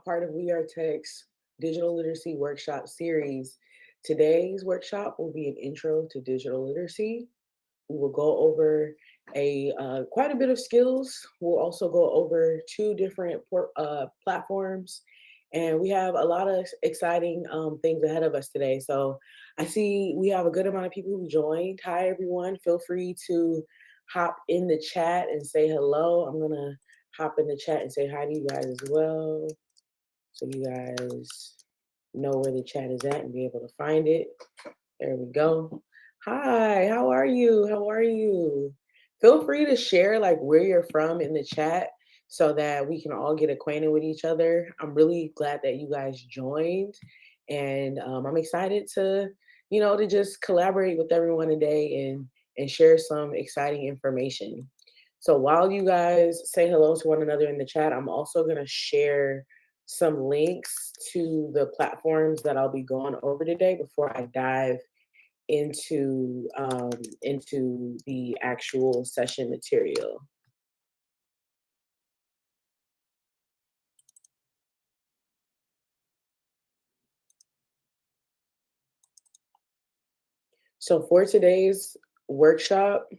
part of We Are Tech's digital literacy workshop series. Today's workshop will be an intro to digital literacy. We will go over a quite a bit of skills. We'll also go over two different platforms, and we have a lot of exciting things ahead of us today. So I see we have a good amount of people who joined. Hi, everyone. Feel free to hop in the chat and say hello. I'm gonna hop in the chat and say hi to you guys as well, so you guys know where the chat is at and be able to find it. There we go. Hi, how are you? How are you? Feel free to share like where you're from in the chat so that we can all get acquainted with each other. I'm really glad that you guys joined, and I'm excited to, to just collaborate with everyone today and share some exciting information. So while you guys say hello to one another in the chat, I'm also going to share some links to the platforms that I'll be going over today before I dive into the actual session material. So for today's workshop,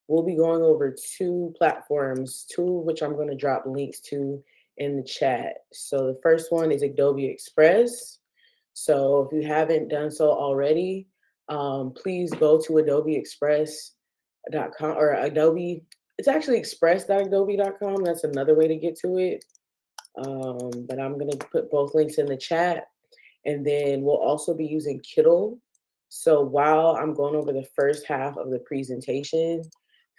we'll be going over two platforms, two of which I'm going to drop links to in the chat. So the first one is Adobe Express. So if you haven't done so already, please go to adobeexpress.com or Adobe. It's actually express.adobe.com. That's another way to get to it. But I'm going to put both links in the chat. And then we'll also be using Kittl. So while I'm going over the first half of the presentation,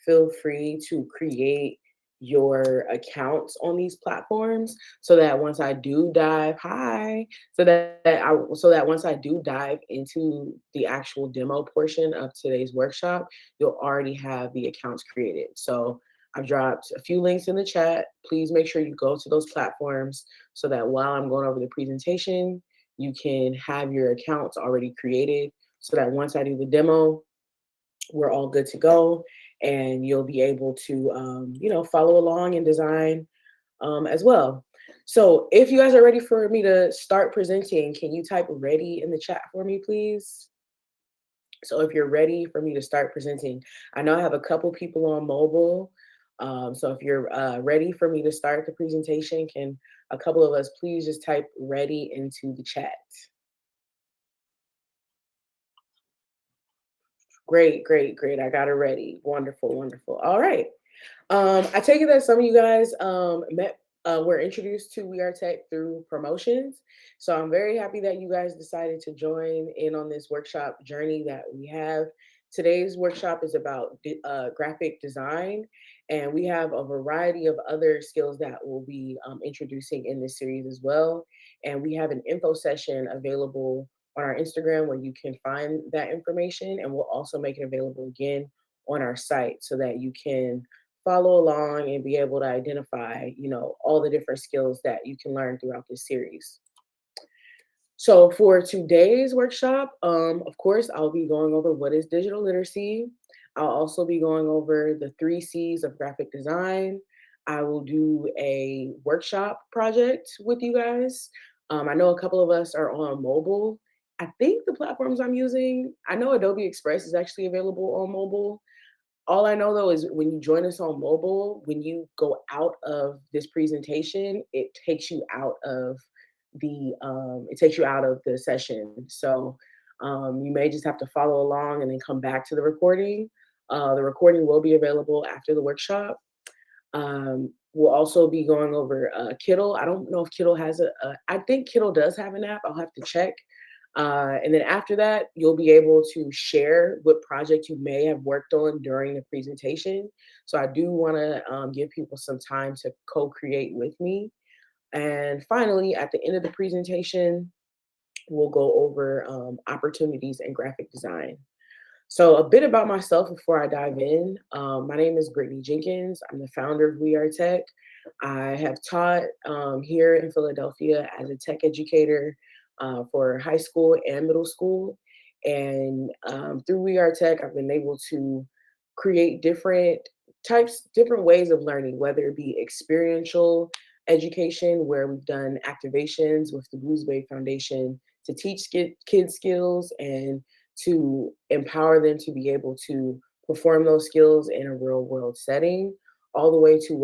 feel free to create your accounts on these platforms so that once I do dive, so that once I do dive into the actual demo portion of today's workshop, you'll already have the accounts created. So I've dropped a few links in the chat. Please make sure you go to those platforms so that while I'm going over the presentation, you can have your accounts already created so that once I do the demo, we're all good to go and you'll be able to, follow along and design as well. So if you guys are ready for me to start presenting, can you type ready in the chat for me, please? So if you're ready for me to start presenting, I know I have a couple people on mobile. So if you're ready for me to start the presentation, can a couple of us please just type ready into the chat? Great, great, great. I got it ready. Wonderful, wonderful. All right. I take it that some of you guys were introduced to We Are Tech through promotions. So I'm very happy that you guys decided to join in on this workshop journey that we have. Today's workshop is about graphic design, and we have a variety of other skills that we'll be introducing in this series as well. And we have an info session available on our Instagram where you can find that information, and we'll also make it available again on our site so that you can follow along and be able to identify, all the different skills that you can learn throughout this series. So for today's workshop, of course, I'll be going over what is digital literacy. I'll also be going over the 3 C's of graphic design. I will do a workshop project with you guys. I know a couple of us are on mobile. I think the platforms I'm using, I know Adobe Express is actually available on mobile. All I know though is when you join us on mobile, when you go out of this presentation, it takes you out of the session. So you may just have to follow along and then come back to the recording. The recording will be available after the workshop. We'll also be going over Kittl. I don't know if Kittl has I think Kittl does have an app. I'll have to check. And then after that, you'll be able to share what project you may have worked on during the presentation. So I do want to give people some time to co-create with me. And finally, at the end of the presentation, we'll go over opportunities in graphic design. So a bit about myself before I dive in. My name is Brittany Jenkins. I'm the founder of We Are Tech. I have taught here in Philadelphia as a tech educator for high school and middle school. And through We Are Tech, I've been able to create different ways of learning, whether it be experiential education, where we've done activations with the Blues Bay Foundation to teach kids skills and to empower them to be able to perform those skills in a real world setting, all the way to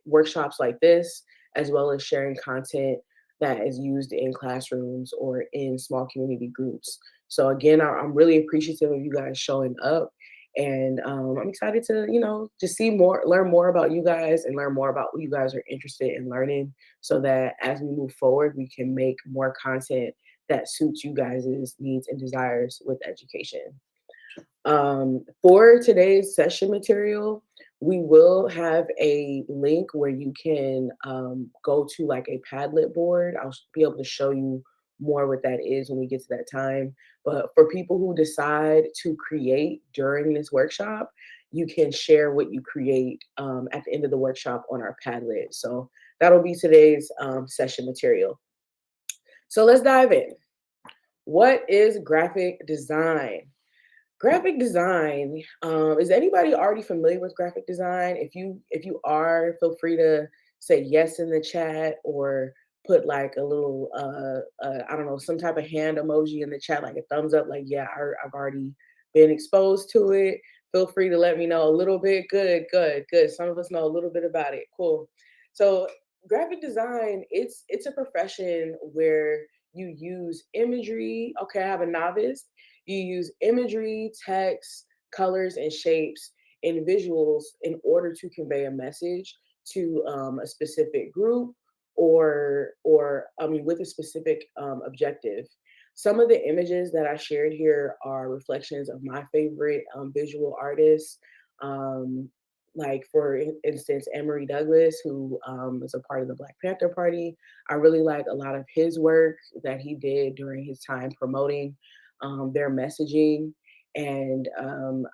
workshops like this, as well as sharing content that is used in classrooms or in small community groups. So again, I'm really appreciative of you guys showing up, and I'm excited to just see more, learn more about you guys, and learn more about what you guys are interested in learning, so that as we move forward, we can make more content that suits you guys' needs and desires with education. For today's session material, we will have a link where you can go to like a Padlet board. I'll be able to show you more what that is when we get to that time. But for people who decide to create during this workshop, you can share what you create at the end of the workshop on our Padlet. So that'll be today's session material. So let's dive in. What is graphic design? Graphic design, is anybody already familiar with graphic design? If you are, feel free to say yes in the chat, or put like a little I don't know, some type of hand emoji in the chat, like a thumbs up, like yeah, I've already been exposed to it. Feel free to let me know a little bit. Good, good, good. Some of us know a little bit about it. Cool. So graphic design, it's a profession where you use imagery. Okay, I have a novice. You use imagery, text, colors, and shapes and visuals in order to convey a message to a specific group, or I mean, with a specific objective. Some of the images that I shared here are reflections of my favorite visual artists. Um, like for instance, Emory Douglas, who is a part of the Black Panther Party. I really like a lot of his work that he did during his time promoting their messaging. And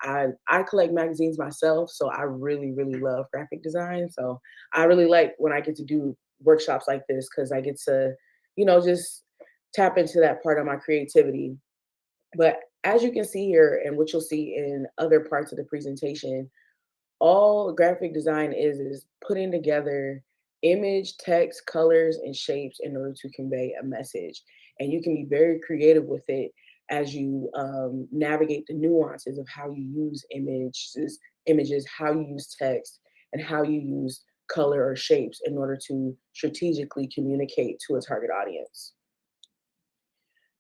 I collect magazines myself, so I really love graphic design. So I really like when I get to do workshops like this, because I get to, just tap into that part of my creativity. But as you can see here, and what you'll see in other parts of the presentation, all graphic design is putting together image, text, colors, and shapes in order to convey a message. And you can be very creative with it as you navigate the nuances of how you use images, how you use text, and how you use color or shapes in order to strategically communicate to a target audience.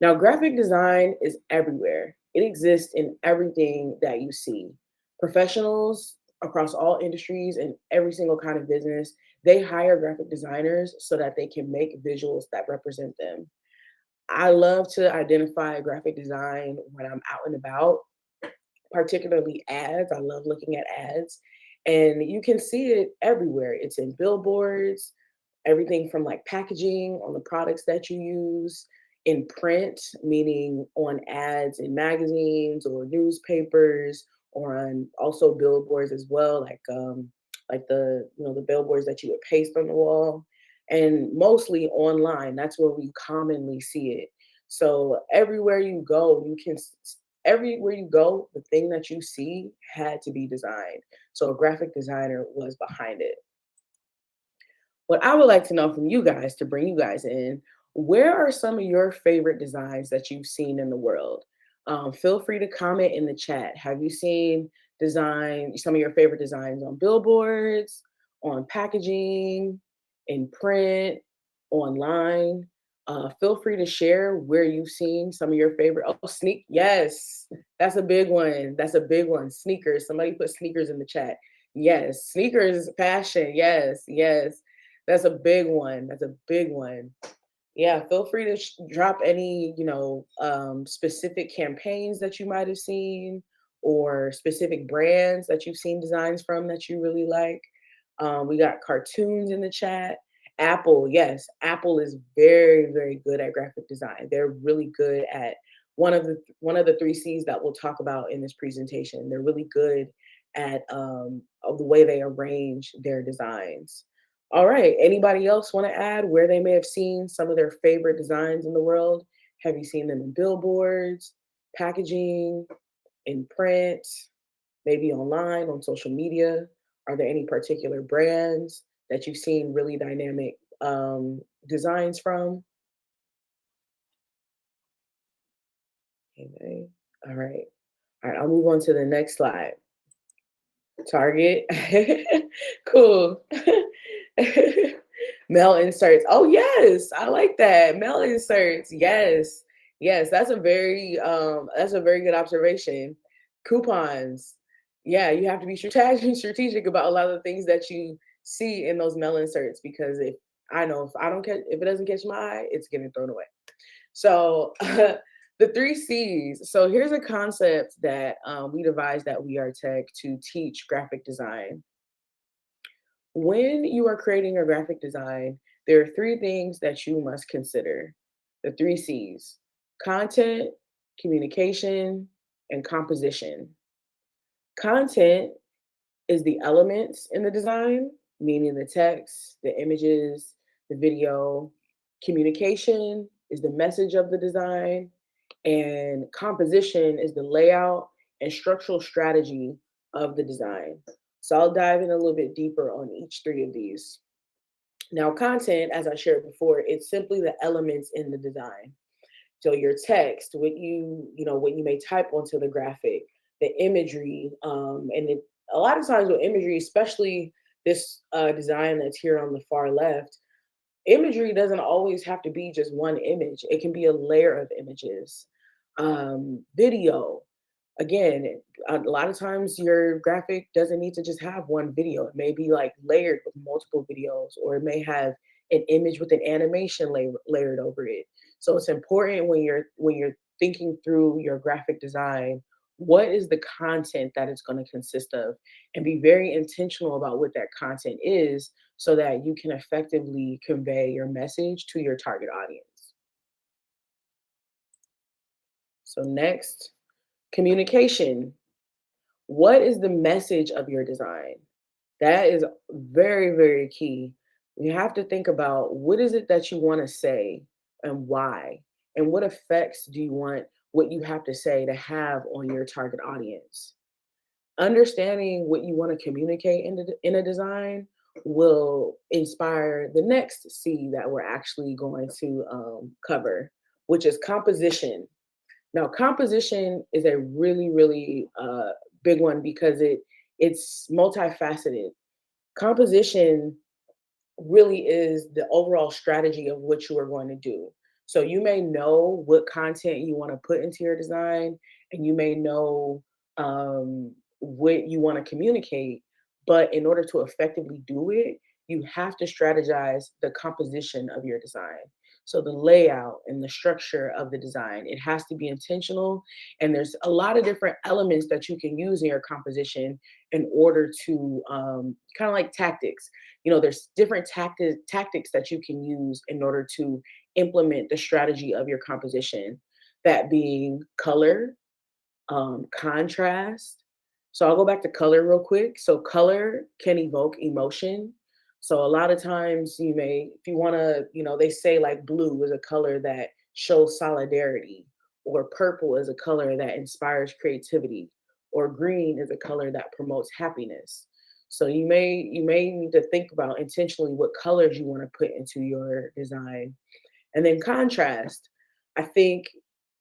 Now, graphic design is everywhere. It exists in everything that you see. Professionals across all industries and every single kind of business, they hire graphic designers so that they can make visuals that represent them. I love to identify graphic design when I'm out and about, particularly ads. I love looking at ads, and you can see it everywhere. It's in billboards, everything from like packaging on the products that you use, in print, meaning on ads in magazines or newspapers, or on also billboards as well, like the the billboards that you would paste on the wall, and mostly online. That's where we commonly see it. So everywhere you go, everywhere you go, the thing that you see had to be designed. So a graphic designer was behind it. What I would like to know from you guys, to bring you guys in, where are some of your favorite designs that you've seen in the world? Feel free to comment in the chat. Have you seen some of your favorite designs on billboards, on packaging, in print, online? Feel free to share where you've seen some of your favorite. Oh, yes, that's a big one. That's a big one. Sneakers. Somebody put sneakers in the chat. Yes, sneakers, fashion. Yes, yes. That's a big one. That's a big one. Yeah, feel free to drop any, specific campaigns that you might have seen, or specific brands that you've seen designs from that you really like. We got cartoons in the chat. Apple, yes, Apple is very good at graphic design. They're really good at one of the three C's that we'll talk about in this presentation. They're really good at of the way they arrange their designs. All right. Anybody else want to add where they may have seen some of their favorite designs in the world? Have you seen them in billboards, packaging, in print, maybe online, on social media? Are there any particular brands that you've seen really dynamic designs from. Okay. All right. All right. I'll move on to the next slide. Target. Cool. Mail inserts. Oh yes, I like that. Mail inserts. Yes. Yes, that's a very good observation. Coupons. Yeah, you have to be strategic about a lot of the things that you see in those mail inserts because if I know if I don't catch if it doesn't catch my eye, it's getting thrown away. So the three C's. So here's a concept that we devised at We Are Tech to teach graphic design. When you are creating a graphic design, there are three things that you must consider. The three C's: content, communication, and composition. Content is the elements in the design, meaning the text, the images, the video. Communication is the message of the design, and composition is the layout and structural strategy of the design. So I'll dive in a little bit deeper on each three of these. Now, content, as I shared before, it's simply the elements in the design. So your text, what you may type onto the graphic, the imagery, a lot of times with imagery, especially this design that's here on the far left, imagery doesn't always have to be just one image. It can be a layer of images. Video, again, a lot of times your graphic doesn't need to just have one video. It may be like layered with multiple videos, or it may have an image with an animation layered over it. So it's important when you're thinking through your graphic design, what is the content that it's going to consist of, and be very intentional about what that content is so that you can effectively convey your message to your target audience. So next, communication. What is the message of your design? That is very, very key. You have to think about what is it that you want to say and why, and what effects do you want what you have to say to have on your target audience. Understanding what you want to communicate in a design will inspire the next C that we're actually going to cover, which is composition. Now, composition is a really, really big one because it's multifaceted. Composition really is the overall strategy of what you are going to do. So you may know what content you want to put into your design, and you may know what you want to communicate, but in order to effectively do it, you have to strategize the composition of your design. So the layout and the structure of the design, it has to be intentional. And there's a lot of different elements that you can use in your composition in order to kind of like tactics. There's different tactics that you can use in order to implement the strategy of your composition, that being color, contrast. So I'll go back to color real quick. So color can evoke emotion. So a lot of times if you want to, they say like blue is a color that shows solidarity, or purple is a color that inspires creativity, or green is a color that promotes happiness. So you may need to think about intentionally what colors you want to put into your design. And then contrast. I think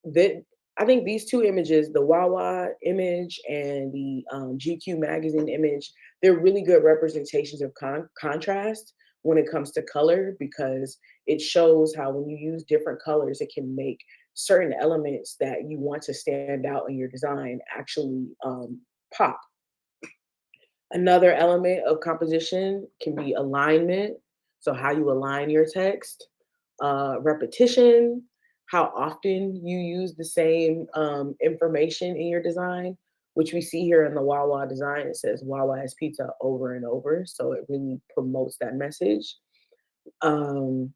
that I think these two images, the Wawa image and the GQ magazine image, they're really good representations of contrast when it comes to color, because it shows how when you use different colors, it can make certain elements that you want to stand out in your design actually pop. Another element of composition can be alignment. So, how you align your text, repetition, how often you use the same information in your design, which we see here in the Wawa design. It says Wawa is pizza over and over. So, it really promotes that message. Um,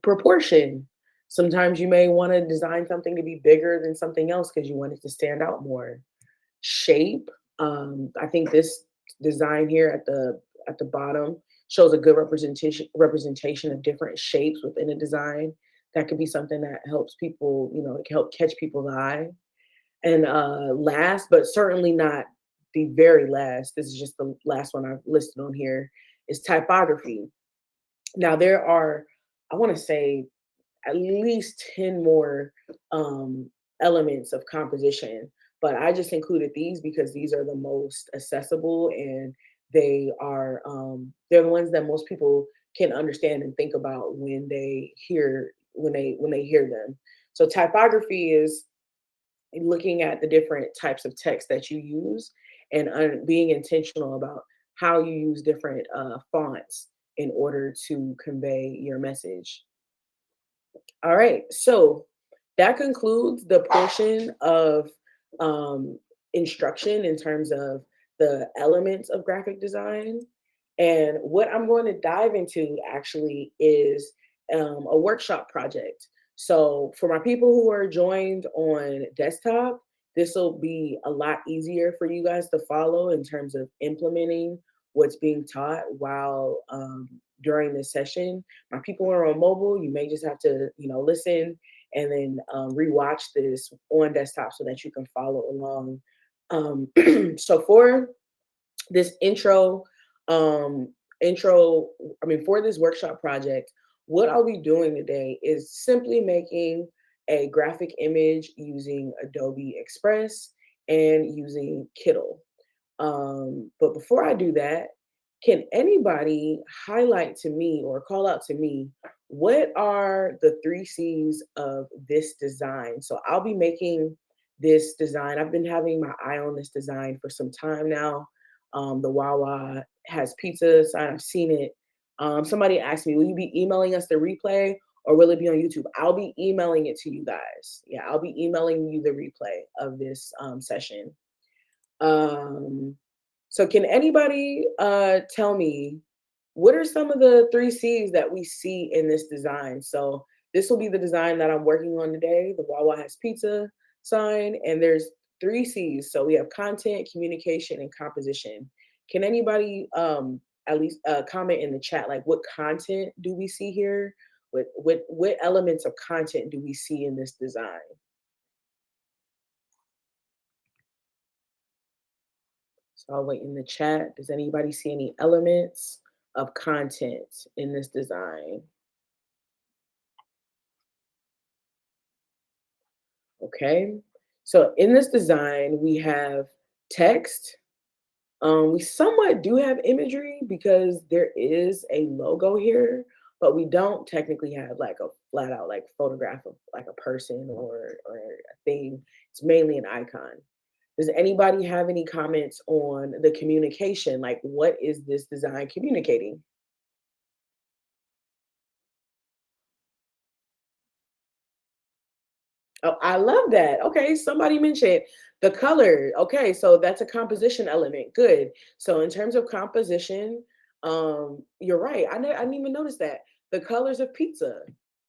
Proportion. Sometimes you may want to design something to be bigger than something else because you want it to stand out more. Shape. I think this design here at the bottom shows a good representation of different shapes within a design. That could be something that helps people, it can help catch people's eye. And last, but certainly not the very last, this is just the last one I've listed on here, is typography. Now there are, I want to say, at least 10 more elements of composition, but I just included these because these are the most accessible, and they're the ones that most people can understand and think about when they hear when they hear them. So typography is looking at the different types of text that you use, and being intentional about how you use different fonts in order to convey your message. All right, so that concludes the portion of um, instruction in terms of the elements of graphic design. And what I'm going to dive into actually is a workshop project. So for my people who are joined on desktop, this will be a lot easier for you guys to follow in terms of implementing what's being taught while during this session. My people who are on mobile, you may just have to, listen and then rewatch this on desktop so that you can follow along. So for this um, intro, for this workshop project, what I'll be doing today is simply making a graphic image using Adobe Express and using Kittl. But before I do that, can anybody highlight to me or call out to me what are the three C's of this design? So I'll be making this design. I've been having my eye on this design for some time now. The Wawa has pizza sign. I've seen it. Somebody asked me, will you be emailing us the replay or will it be on YouTube? I'll be emailing it to you guys. Yeah, I'll be emailing you the replay of this session. Um, so can anybody tell me what are some of the three C's that we see in this design? So this will be the design that I'm working on today, the Wawa has pizza sign, and there's three C's. So we have content, communication, and composition. Can anybody at least comment in the chat, like what content do we see here? What elements of content do we see in this design? So I'll wait in the chat. Does anybody see any elements of content in this design? Okay. So in this design, we have text. We somewhat do have imagery because there is a logo here, but we don't technically have like a flat out like photograph of like a person or a thing. It's mainly an icon. Does anybody have any comments on the communication? Like, what is this design communicating? Oh, I love that. Okay, somebody mentioned the color. Okay, so that's a composition element. Good. So in terms of composition, you're right. I didn't even notice that. The colors of pizza,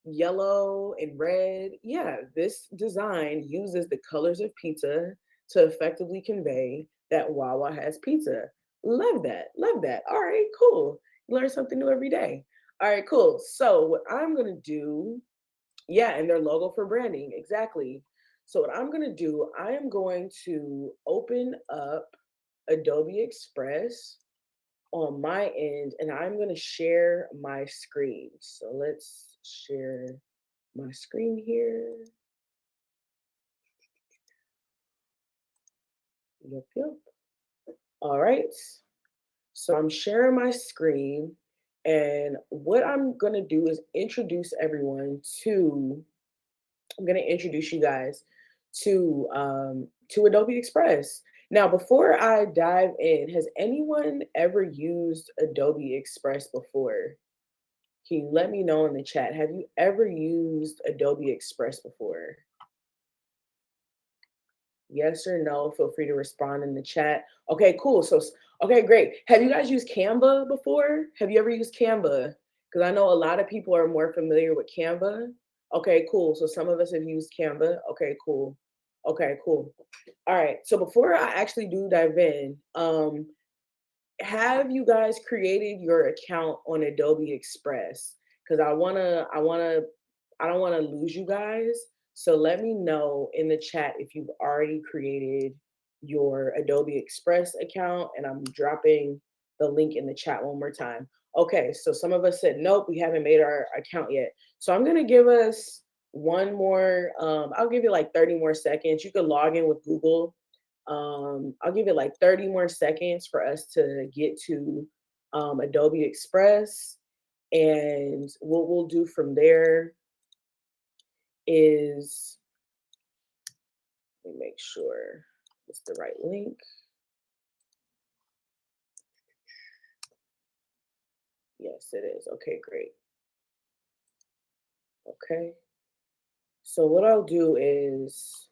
yellow and red. Yeah, this design uses the colors of pizza to effectively convey that Wawa has pizza. Love that. Love that. All right, cool. Learn something new every day. All right, cool. So what I'm gonna do, yeah, and their logo for branding, exactly. So what I'm gonna do, I am going to open up Adobe Express on my end, and I'm gonna share my screen. So let's share my screen here. Yep, yep. All right. So I'm sharing my screen, and what I'm gonna do is introduce everyone to I'm going to introduce you guys to Adobe Express. Now, before I dive in, has anyone ever used Adobe Express before? Can you let me know in the chat? Have you ever used Adobe Express before? Yes or no? Feel free to respond in the chat. Okay, cool. So, okay, great. Have you guys used Canva before? Have you ever used Canva? Because I know a lot of people are more familiar with Canva. Okay, cool. So some of us have used Canva. Okay, cool. Okay, cool. All right. So before I actually do dive in, have you guys created your account on Adobe Express? Because I don't wanna lose you guys. So let me know in the chat if you've already created your Adobe Express account, and I'm dropping the link in the chat one more time. Okay, so some of us said, nope, we haven't made our account yet. So I'm gonna give us one more, I'll give you like 30 more seconds. You could log in with Google. I'll give it like 30 more seconds for us to get to Adobe Express. And what we'll do from there is, let me make sure it's the right link. Yes, it is. Okay, great. Okay. So what I'll do is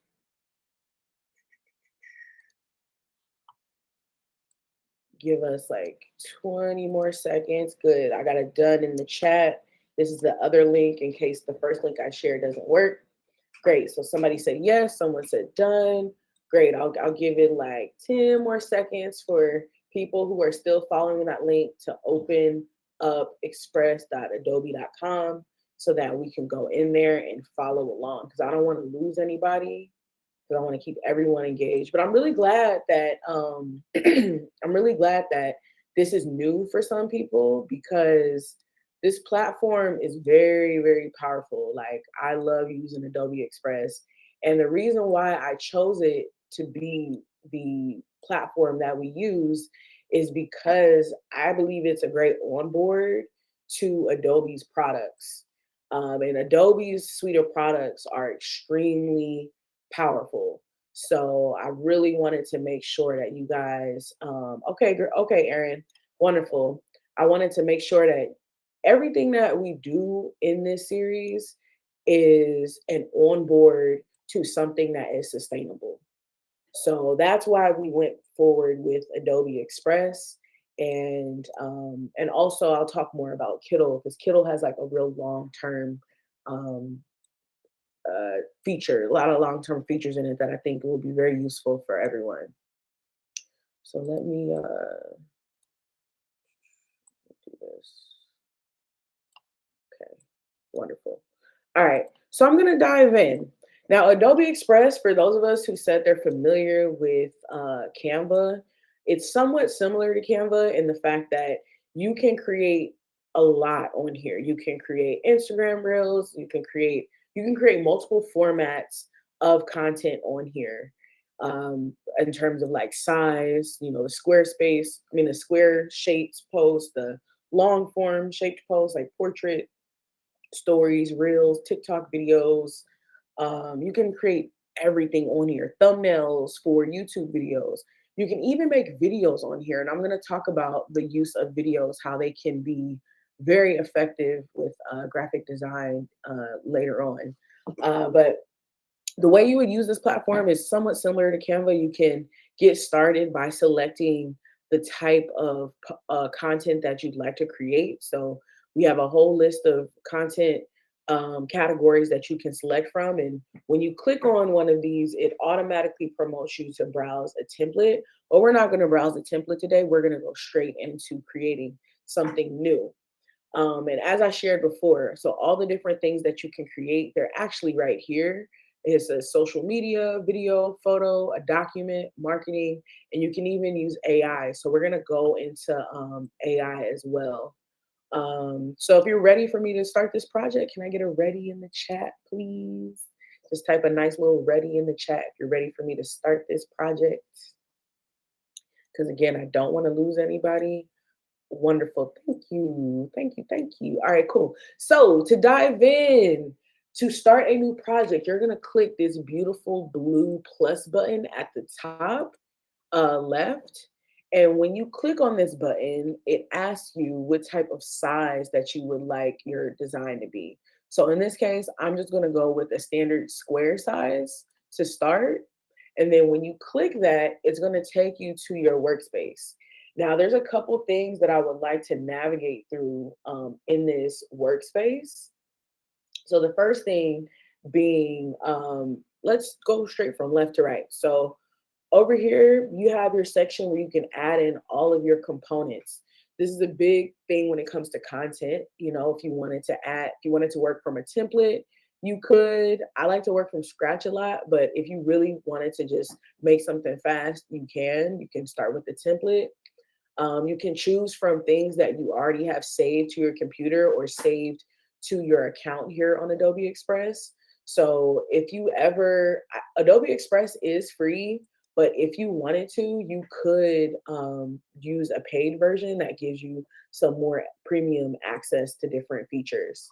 give us like 20 more seconds. Good. I got it done in the chat. This is the other link in case the first link I shared doesn't work. Great. So somebody said yes, someone said done. Great. I'll give it like 10 more seconds for people who are still following that link to open up express.adobe.com so that we can go in there and follow along because I don't want to lose anybody because I want to keep everyone engaged. But I'm really glad that I'm really glad that this is new for some people because this platform is very, very powerful. Like I love using Adobe Express. And the reason why I chose it to be the platform that we use is because I believe it's a great onboard to Adobe's products. And Adobe's suite of products are extremely powerful. So I really wanted to make sure that you guys, okay, Aaron, wonderful. I wanted to make sure that everything that we do in this series is an onboard to something that is sustainable. So that's why we went forward with Adobe Express. And also I'll talk more about Kittle because Kittle has like a real long-term um, feature, a lot of long-term features in it that I think will be very useful for everyone. So let me do this. Okay, wonderful. All right, so I'm gonna dive in. Now, Adobe Express, for those of us who said they're familiar with Canva, it's somewhat similar to Canva in the fact that you can create a lot on here. You can create Instagram reels, you can create multiple formats of content on here. In terms of like size, you know, the Squarespace, I mean the square shaped post, the long form shaped post, like portrait, stories, reels, TikTok videos. You can create everything on here, thumbnails for YouTube videos. You can even make videos on here. And I'm going to talk about the use of videos, how they can be very effective with graphic design later on. But the way you would use this platform is somewhat similar to Canva. You can get started by selecting the type of content that you'd like to create. So we have a whole list of content categories that you can select from. And when you click on one of these, it automatically promotes you to browse a template. But we're not going to browse a template today. We're going to go straight into creating something new. And as I shared before, so all the different things that you can create, they're actually right here. It's a social media, video, photo, a document, marketing, and you can even use AI. So we're going to go into AI as well. So if you're ready for me to start this project, can I get a ready in the chat, please? Just type a nice little ready in the chat if you're ready for me to start this project. Because again, I don't want to lose anybody. Wonderful. Thank you. Thank you. Thank you. All right, cool. So to dive in, to start a new project, you're going to click this beautiful blue plus button at the top left. And when you click on this button, it asks you what type of size that you would like your design to be. So in this case, I'm just going to go with a standard square size to start. And then when you click that, it's going to take you to your workspace. Now, there's a couple things that I would like to navigate through in this workspace. So the first thing being, let's go straight from left to right. So over here, you have your section where you can add in all of your components. This is a big thing when it comes to content. You know, if you wanted to add, if you wanted to work from a template, you could. I like to work from scratch a lot, but if you really wanted to just make something fast, you can. You can start with the template. You can choose from things that you already have saved to your computer or saved to your account here on Adobe Express. So if you ever, Adobe Express is free, but if you wanted to, you could use a paid version that gives you some more premium access to different features.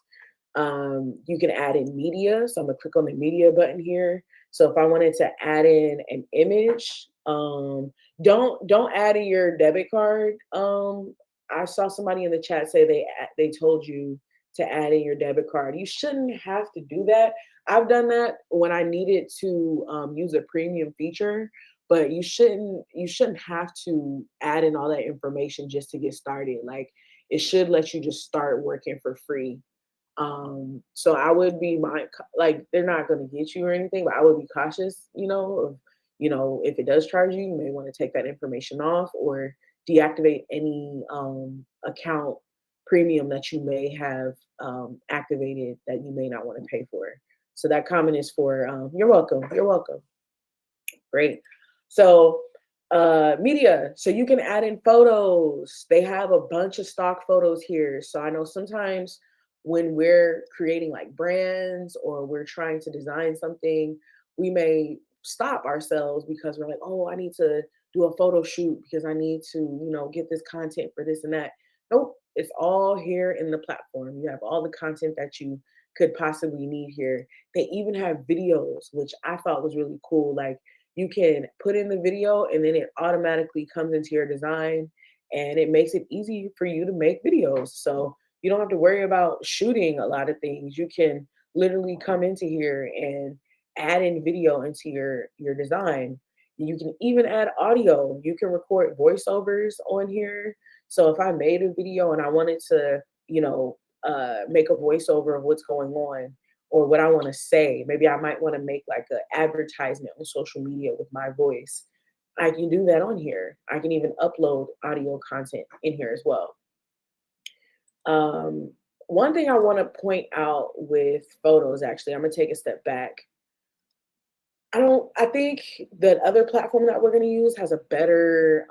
You can add in media. So I'm gonna click on the media button here. So if I wanted to add in an image, don't add in your debit card. I saw somebody in the chat say they told you to add in your debit card. You shouldn't have to do that. I've done that when I needed to use a premium feature, but you shouldn't have to add in all that information just to get started. Like it should let you just start working for free. So I would be like they're not going to get you or anything, but I would be cautious, of, if it does charge you, you may want to take that information off or deactivate any account premium that you may have activated that you may not want to pay for. So that comment is for you're welcome. You're welcome. Great. So media. So you can add in photos. They have a bunch of stock photos here. So I know sometimes when we're creating like brands or we're trying to design something, we may stop ourselves because we're like, oh, I need to do a photo shoot because I need to, get this content for this and that. Nope, it's all here in the platform. You have all the content that you could possibly need here. They even have videos, which I thought was really cool. Like you can put in the video and then it automatically comes into your design and it makes it easy for you to make videos. So you don't have to worry about shooting a lot of things. You can literally come into here and add in video into your design. You can even add audio. You can record voiceovers on here. So if I made a video and I wanted to, make a voiceover of what's going on, or what I want to say. Maybe I might want to make like an advertisement on social media with my voice. I can do that on here. I can even upload audio content in here as well. Um, One thing I want to point out with photos, actually, I'm going to take a step back. I think the other platform that we're going to use has a better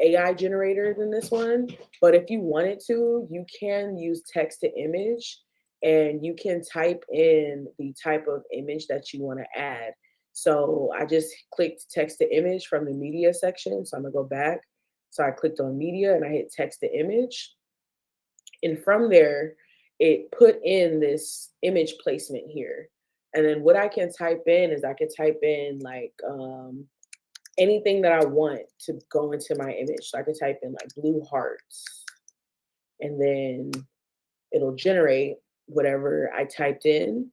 AI generator than this one. But if you wanted to, you can use text to image and you can type in the type of image that you want to add. So I just clicked text to image from the media section. So I'm gonna go back. So I clicked on media and I hit text to image. And from there, it put in this image placement here. And then what I can type in is I can type in like anything that I want to go into my image. So I can type in like blue hearts and then it'll generate whatever I typed in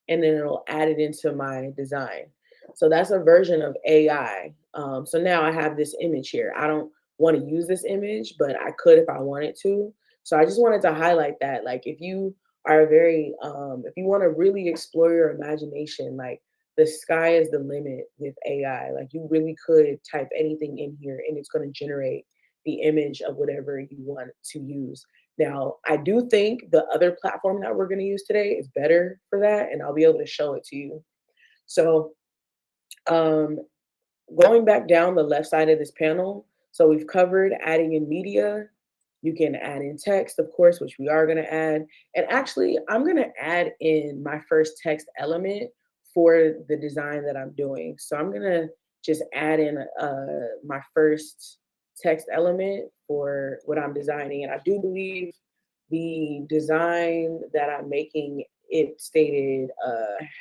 and then it'll add it into my design. So that's a version of AI. So now I have this image here. I don't want to use this image, but I could if I wanted to. So I just wanted to highlight that. Like if you are if you want to really explore your imagination, like the sky is the limit with AI. Like you really could type anything in here and it's going to generate the image of whatever you want to use. Now, I do think the other platform that we're going to use today is better for that, and I'll be able to show it to you. So, um, going back down the left side of this panel, so we've covered adding in media. You can add in text, of course, which we are going to add. And actually, I'm going to add in my first text element for the design that I'm doing. So I'm going to just add in my first text element for what I'm designing. And I do believe the design that I'm making, it stated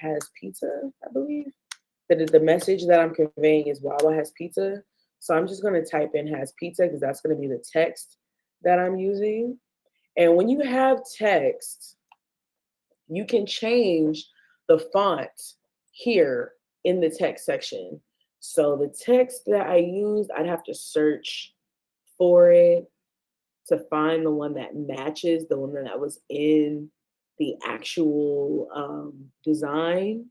has pizza, I believe. That the message that I'm conveying is Wawa has pizza. So I'm just going to type in has pizza because that's going to be the text that I'm using. And when you have text, you can change the font here in the text section. So the text that I used, I'd have to search for it to find the one that matches the one that was in the actual design.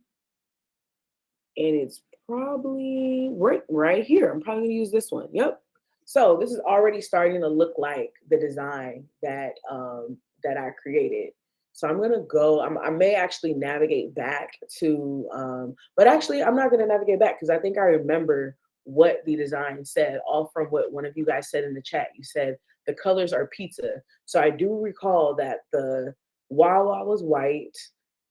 And it's probably right here. I'm probably gonna use this one. Yep. So this is already starting to look like the design that I created. So I'm gonna go. I may actually navigate back to, but actually I'm not gonna navigate back because I think I remember what the design said, all from what one of you guys said in the chat. You said the colors are pizza. So I do recall that the Wawa was white,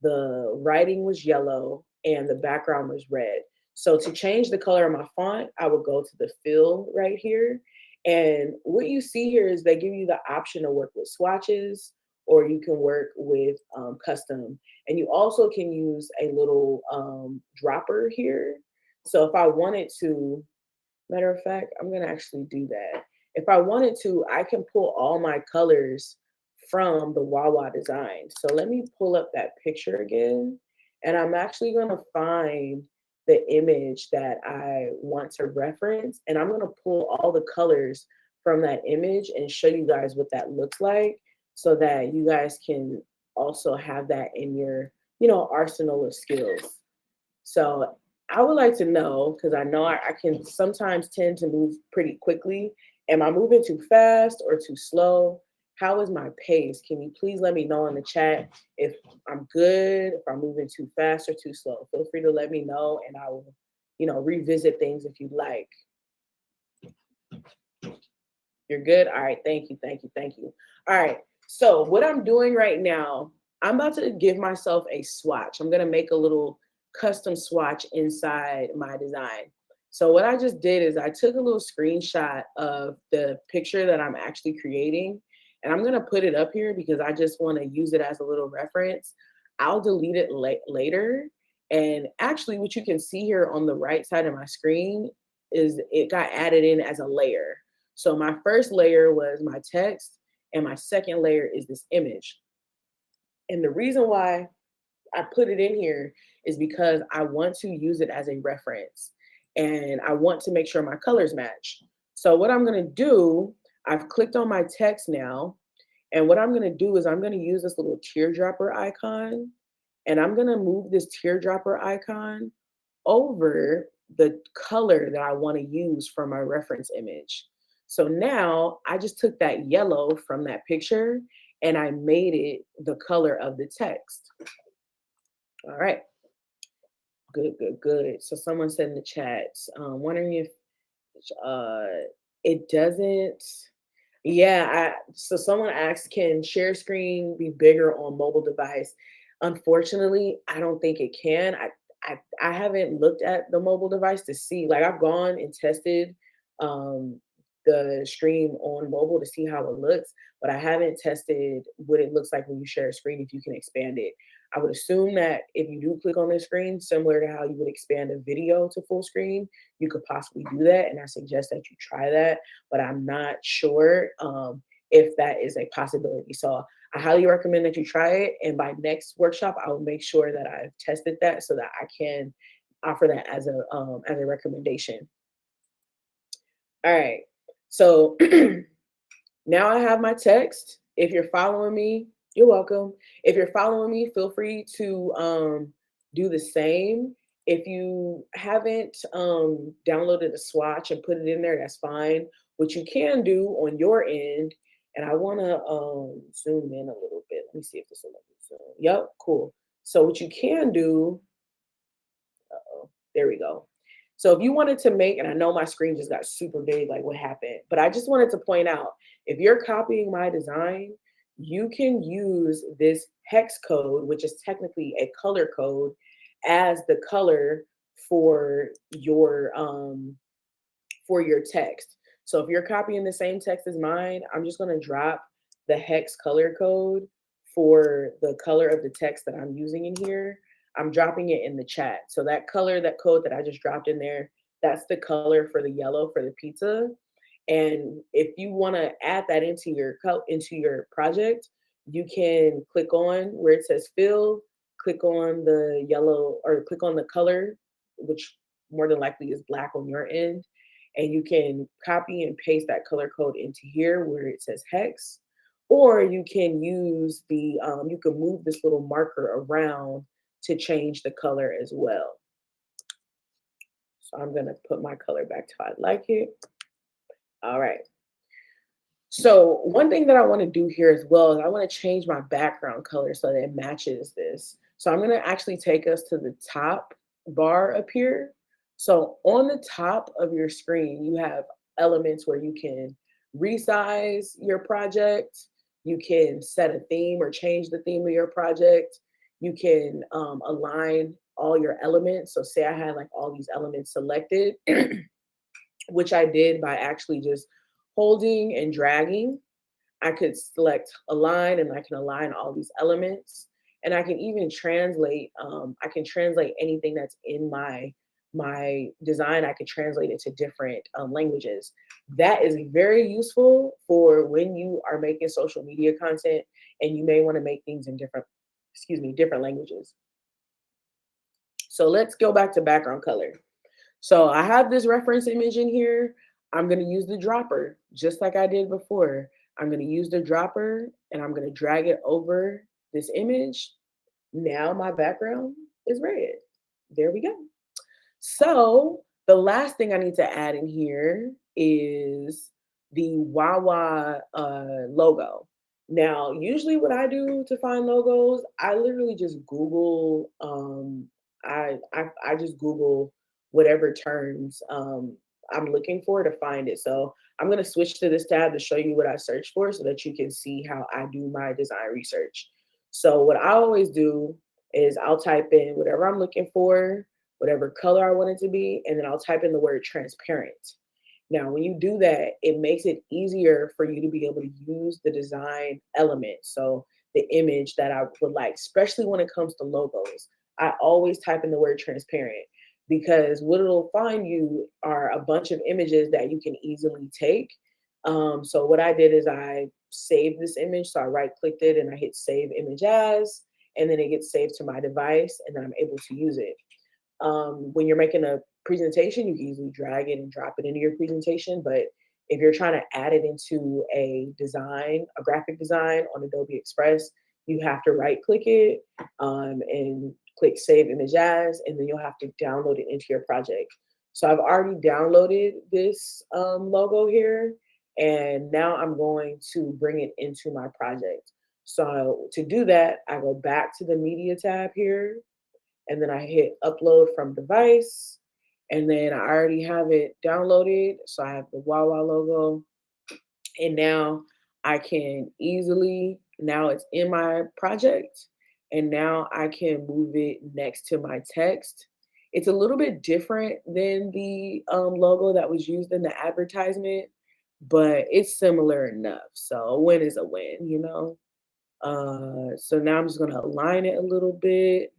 the writing was yellow, and the background was red. So to change the color of my font, I would go to the fill right here. And what you see here is they give you the option to work with swatches, or you can work with custom. And you also can use a little dropper here. So if I wanted to, matter of fact, I'm gonna actually do that. If I wanted to, I can pull all my colors from the Wawa design. So let me pull up that picture again. And I'm actually gonna find the image that I want to reference. And I'm gonna pull all the colors from that image and show you guys what that looks like so that you guys can also have that in your, arsenal of skills. So I would like to know, because I know I can sometimes tend to move pretty quickly. Am I moving too fast or too slow? How is my pace? Can you please let me know in the chat if I'm good, if I'm moving too fast or too slow? Feel free to let me know and I will, revisit things if you'd like. You're good? All right. Thank you. Thank you. Thank you. All right. So what I'm doing right now, I'm about to give myself a swatch. I'm going to make a little custom swatch inside my design. So what I just did is I took a little screenshot of the picture that I'm actually creating, and I'm going to put it up here because I just want to use it as a little reference. I'll delete it later. And actually what you can see here on the right side of my screen is it got added in as a layer. So my first layer was my text, and my second layer is this image. And the reason why I put it in here is because I want to use it as a reference, and I want to make sure my colors match. So what I'm going to do, I've clicked on my text now, and what I'm going to do is I'm going to use this little teardropper icon, and I'm going to move this teardropper icon over the color that I want to use for my reference image. So now I just took that yellow from that picture and I made it the color of the text. All right. Good, good, good. So someone said in the chat, wondering if uh, it doesn't. Yeah, so someone asked, can share screen be bigger on mobile device? Unfortunately, I don't think it can. I haven't looked at the mobile device to see. Like I've gone and tested um, the stream on mobile to see how it looks, but I haven't tested what it looks like when you share a screen if you can expand it. I would assume that if you do click on the screen, similar to how you would expand a video to full screen, you could possibly do that. And I suggest that you try that, but I'm not sure if that is a possibility. So I highly recommend that you try it. And by next workshop, I will make sure that I've tested that so that I can offer that as a recommendation. All right. So now I have my text. If you're following me, you're welcome. If you're following me, feel free to do the same. If you haven't downloaded a swatch and put it in there, that's fine. What you can do on your end, and I want to zoom in a little bit. Let me see if this will let me zoom. Yep, cool. So what you can do, there we go. So if you wanted to make, and I know my screen just got super big, like what happened, but I just wanted to point out, if you're copying my design, you can use this hex code, which is technically a color code, as the color for your text. So if you're copying the same text as mine, I'm just going to drop the hex color code for the color of the text that I'm using in here. I'm dropping it in the chat. So that color, that code that I just dropped in there, that's the color for the yellow for the pizza. And if you want to add that into your project, you can click on where it says fill, click on the yellow or click on the color, which more than likely is black on your end. And you can copy and paste that color code into here where it says hex, or you can use you can move this little marker around to change the color as well. So I'm going to put my color back to how I like it. All right. So one thing that I want to do here as well is I want to change my background color so that it matches this. So I'm going to actually take us to the top bar up here. So on the top of your screen, you have elements where you can resize your project. You can set a theme or change the theme of your project. You can align all your elements. So say I had like all these elements selected, which I did by actually just holding and dragging. I could select align and I can align all these elements. And I can even translate, I can translate anything that's in my design. I could translate it to different languages. That is very useful for when you are making social media content and you may want to make things in different, excuse me, different languages. So let's go back to background color. So I have this reference image in here. I'm going to use the dropper just like I did before. I'm going to use the dropper and I'm going to drag it over this image. Now my background is red. There we go. So the last thing I need to add in here is the Wawa logo. Now, usually what I do to find logos, I literally just Google, I just Google whatever terms I'm looking for to find it. So I'm gonna switch to this tab to show you what I search for so that you can see how I do my design research. So what I always do is I'll type in whatever I'm looking for, whatever color I want it to be, and then I'll type in the word transparent. Now, when you do that, it makes it easier for you to be able to use the design element. So the image that I would like, especially when it comes to logos, I always type in the word transparent because what it'll find you are a bunch of images that you can easily take. So what I did is I saved this image. So I right clicked it and I hit save image as, and then it gets saved to my device and then I'm able to use it. When you're making a presentation, you can easily drag it and drop it into your presentation. But if you're trying to add it into a design, a graphic design on Adobe Express, you have to right click it and click Save Image As, and then you'll have to download it into your project. So I've already downloaded this logo here, and now I'm going to bring it into my project. So to do that, I go back to the Media tab here, and then I hit upload from device, and then I already have it downloaded. So I have the Wawa logo, and now I can easily, now it's in my project, and now I can move it next to my text. It's a little bit different than the logo that was used in the advertisement, but it's similar enough. So a win is a win, you know? So now I'm just gonna align it a little bit.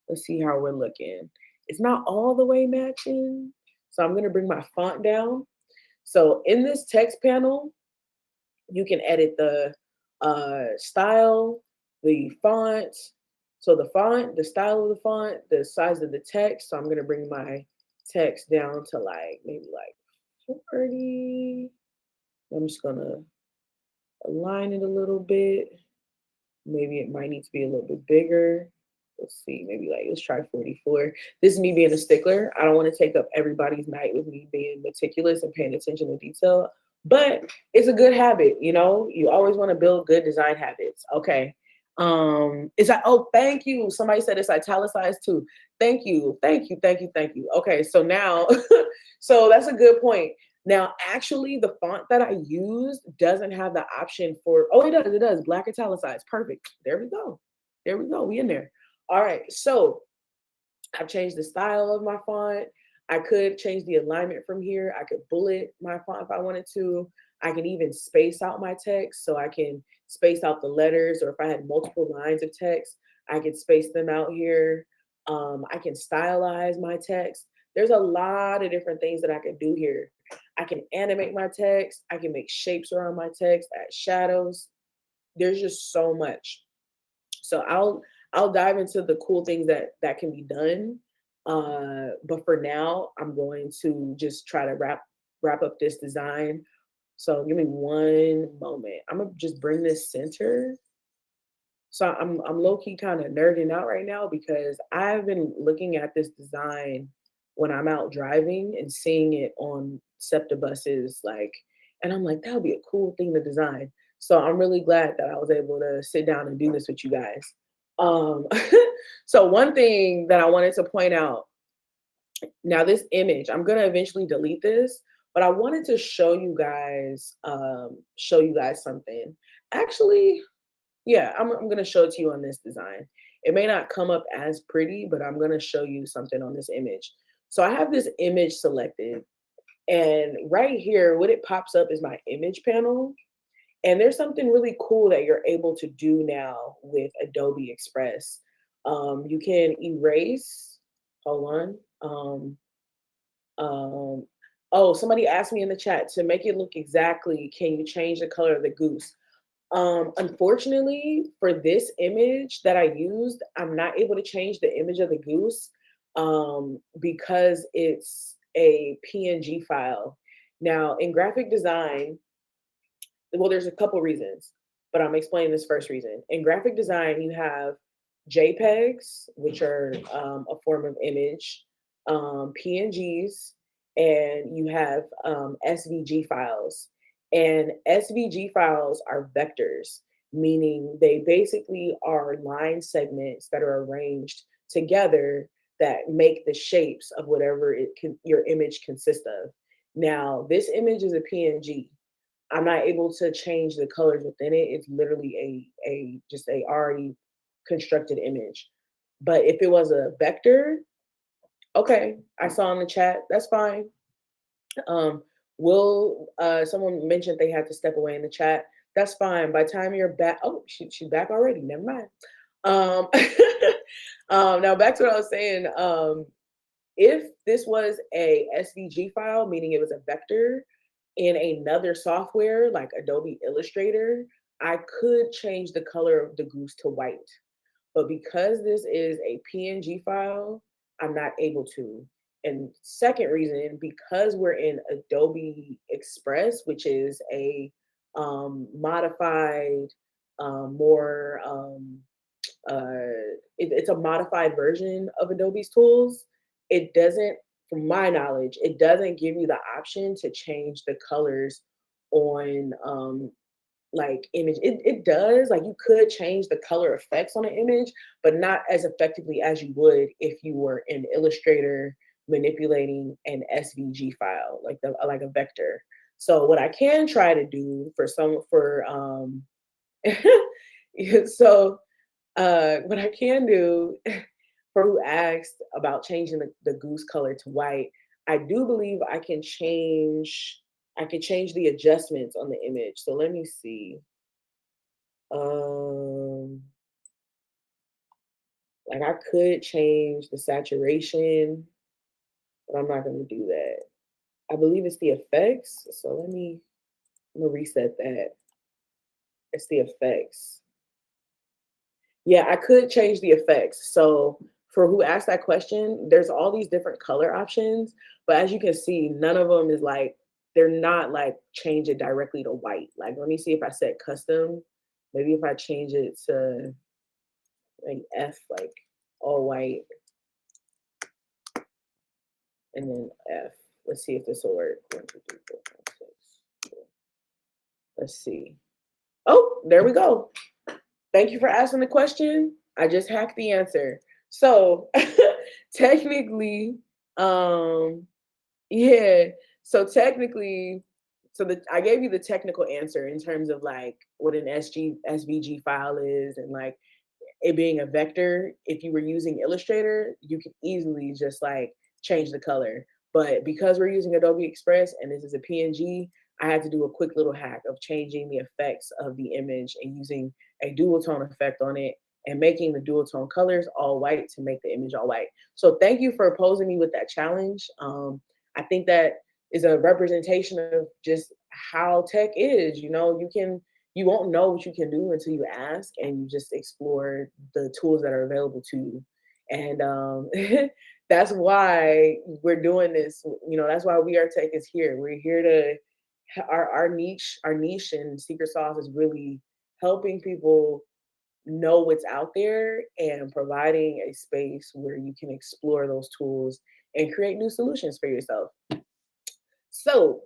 Let's see how we're looking. It's not all the way matching. So I'm gonna bring my font down. So in this text panel, you can edit the style, the font. So the font, the style of the font, the size of the text. So I'm gonna bring my text down to like maybe like 40. I'm just gonna align it a little bit. Maybe it might need to be a little bit bigger. Let's see, maybe like let's try 44. This is me being a stickler. I don't want to take up everybody's night with me being meticulous and paying attention to detail, but it's a good habit, you know. You always want to build good design habits. Okay. Is that oh thank you. Somebody said it's italicized too. Thank you, thank you, thank you, thank you. Okay, so now so that's a good point. Now, actually, the font that I used doesn't have the option for, oh, it does, black italicized. Perfect. There we go. There we go. We in there. All right. So I've changed the style of my font. I could change the alignment from here. I could bullet my font if I wanted to. I can even space out my text so I can space out the letters, or if I had multiple lines of text, I could space them out here. I can stylize my text. There's a lot of different things that I can do here. I can animate my text. I can make shapes around my text, add shadows. There's just so much. So I'll dive into the cool things that can be done. But for now, I'm going to just try to wrap up this design. So give me one moment. I'm gonna just bring this center. So I'm low key kind of nerding out right now because I've been looking at this design when I'm out driving and seeing it on SEPTA buses, like, and I'm like, that would be a cool thing to design. So I'm really glad that I was able to sit down and do this with you guys. Um, so one thing that I wanted to point out Now this image, I'm gonna eventually delete this, but I wanted to show you guys something. Actually, yeah, I'm gonna show it to you on this design. It may not come up as pretty, but I'm gonna show you something on this image. So I have this image selected, and right here, what it pops up is my image panel. And there's something really cool that you're able to do now with Adobe Express. You can erase, hold on. Um, oh, somebody asked me in the chat to make it look exactly, can you change the color of the goose? Unfortunately, for this image that I used, I'm not able to change the image of the goose because it's a PNG file. Now, in graphic design, well, there's a couple reasons, but I'm explaining this first reason. In graphic design, you have JPEGs, which are a form of image, PNGs, and you have SVG files. And SVG files are vectors, meaning they basically are line segments that are arranged together that make the shapes of whatever your image consists of. Now, this image is a PNG. I'm not able to change the colors within it. It's literally a just a already constructed image. But if it was a vector, okay, I saw in the chat, that's fine. Um, will someone mentioned they had to step away in the chat. That's fine. By the time you're back, oh, she's back already. Never mind. Um, now back to what I was saying. If this was a SVG file, meaning it was a vector in another software like Adobe Illustrator, I could change the color of the goose to white. But because this is a PNG file, I'm not able to. And second reason, because we're in Adobe Express, which is a modified, more it's a modified version of Adobe's tools. It doesn't, from my knowledge, it doesn't give you the option to change the colors on like image. It does, like you could change the color effects on an image, but not as effectively as you would if you were in Illustrator manipulating an SVG file, like a vector. So what I can try to do for some for so what I can do for who asked about changing the goose color to white, I do believe I can change the adjustments on the image. So let me see. Um like I could change the saturation, but I'm not gonna do that. I believe it's the effects. So I'm gonna reset that. It's the effects. Yeah, I could change the effects. So for who asked that question, there's all these different color options, but as you can see, none of them is like they're not like change it directly to white. Like let me see if I set custom. Maybe if I change it to like F, like all white, and then F. Let's see if this will work. 1, 2, 3, 4, 5, 6. Let's see. Oh, there we go. Thank you for asking the question. I just hacked the answer. So technically, um, yeah. So technically, I gave you the technical answer in terms of like what an SVG file is and like it being a vector. If you were using Illustrator, you could easily just like change the color. But because we're using Adobe Express and this is a PNG, I had to do a quick little hack of changing the effects of the image and using a dual tone effect on it and making the dual tone colors all white to make the image all white. So thank you for posing me with that challenge. I think that is a representation of just how tech is. You won't know what you can do until you ask and you just explore the tools that are available to you. And that's why we're doing this. That's why We Are Tech is here. We're here to our niche and secret sauce is really helping people know what's out there and providing a space where you can explore those tools and create new solutions for yourself. So,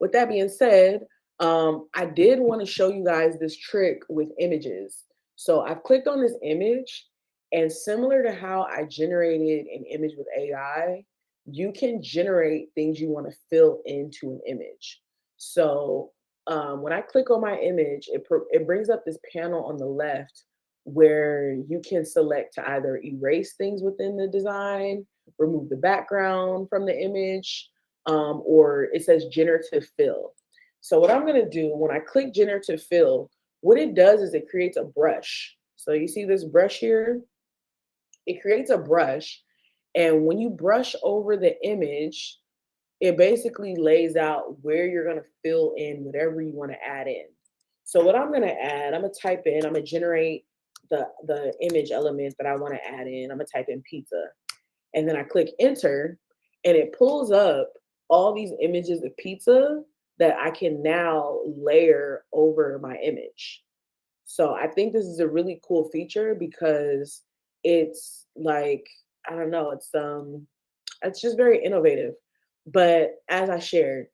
with that being said, I did want to show you guys this trick with images. So I've clicked on this image, and similar to how I generated an image with AI, you can generate things you want to fill into an image. So when I click on my image, it brings up this panel on the left where you can select to either erase things within the design, remove the background from the image, or it says generative fill. So what I'm going to do when I click generative fill, what it does is it creates a brush. So you see this brush here? It creates a brush, and when you brush over the image, it basically lays out where you're going to fill in whatever you want to add in. So what I'm going to add, I'm going to type in, I'm going to generate the image element that I want to add in. I'm going to type in pizza, and then I click enter, and it pulls up all these images of pizza that I can now layer over my image. So I think this is a really cool feature because it's like, I don't know, it's just very innovative. But as I shared,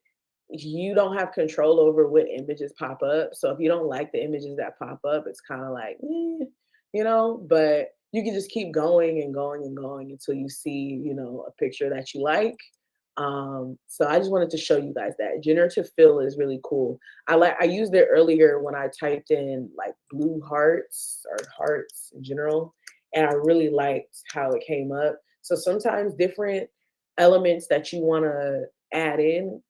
you don't have control over what images pop up. So if you don't like the images that pop up, it's kind of like, but you can just keep going and going and going until you see, a picture that you like. So I just wanted to show you guys that generative fill is really cool. I used it earlier when I typed in like blue hearts or hearts in general, and I really liked how it came up. So sometimes different elements that you want to add in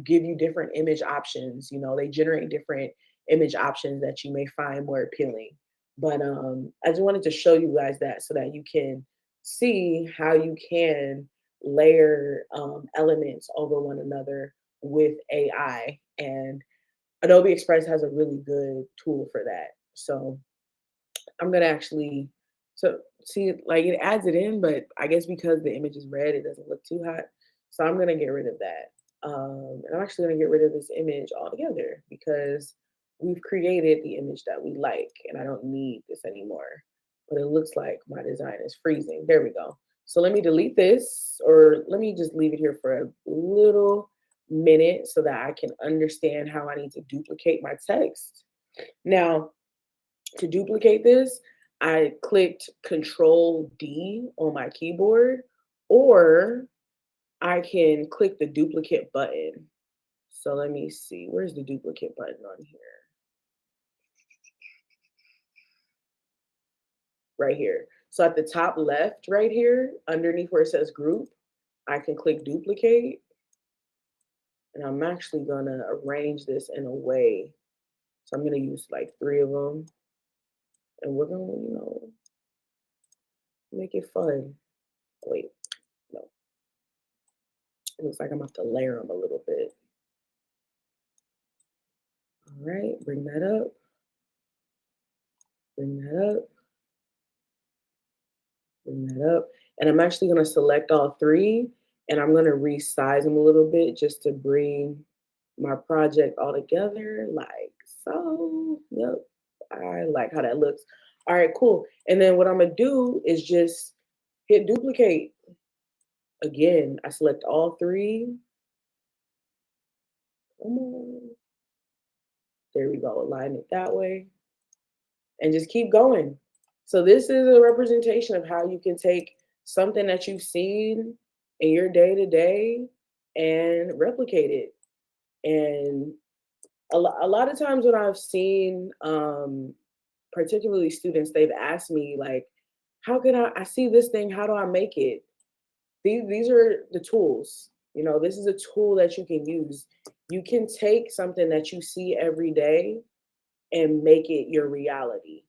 give you different image options. They generate different image options that you may find more appealing. But I just wanted to show you guys that so that you can see how you can layer elements over one another with AI. And Adobe Express has a really good tool for that. So I'm gonna actually so see, like, it adds it in, but I guess because the image is red, it doesn't look too hot. So I'm gonna get rid of that. And I'm actually gonna get rid of this image altogether because we've created the image that we like, and I don't need this anymore. But it looks like my design is freezing. There we go. So let me delete this, or let me just leave it here for a little minute so that I can understand how I need to duplicate my text. Now, to duplicate this, I clicked Control D on my keyboard, or I can click the duplicate button. So let me see, where's the duplicate button on here? Right here. So at the top left, right here, underneath where it says group, I can click duplicate. And I'm actually gonna arrange this in a way. So I'm gonna use like 3 of them. And we're gonna, make it fun. Wait, no. It looks like I'm about to layer them a little bit. All right, bring that up, bring that up, bring that up. And I'm actually gonna select all 3, and I'm gonna resize them a little bit just to bring my project all together like so. Yep, I like how that looks. All right, cool. And then what I'm gonna do is just hit duplicate. Again, I select all 3. Come on. There we go, align it that way. And just keep going. So this is a representation of how you can take something that you've seen in your day to day and replicate it. And a lot of times when I've seen, particularly students, they've asked me like, how can I see this thing, how do I make it? These are the tools. This is a tool that you can use. You can take something that you see every day and make it your reality.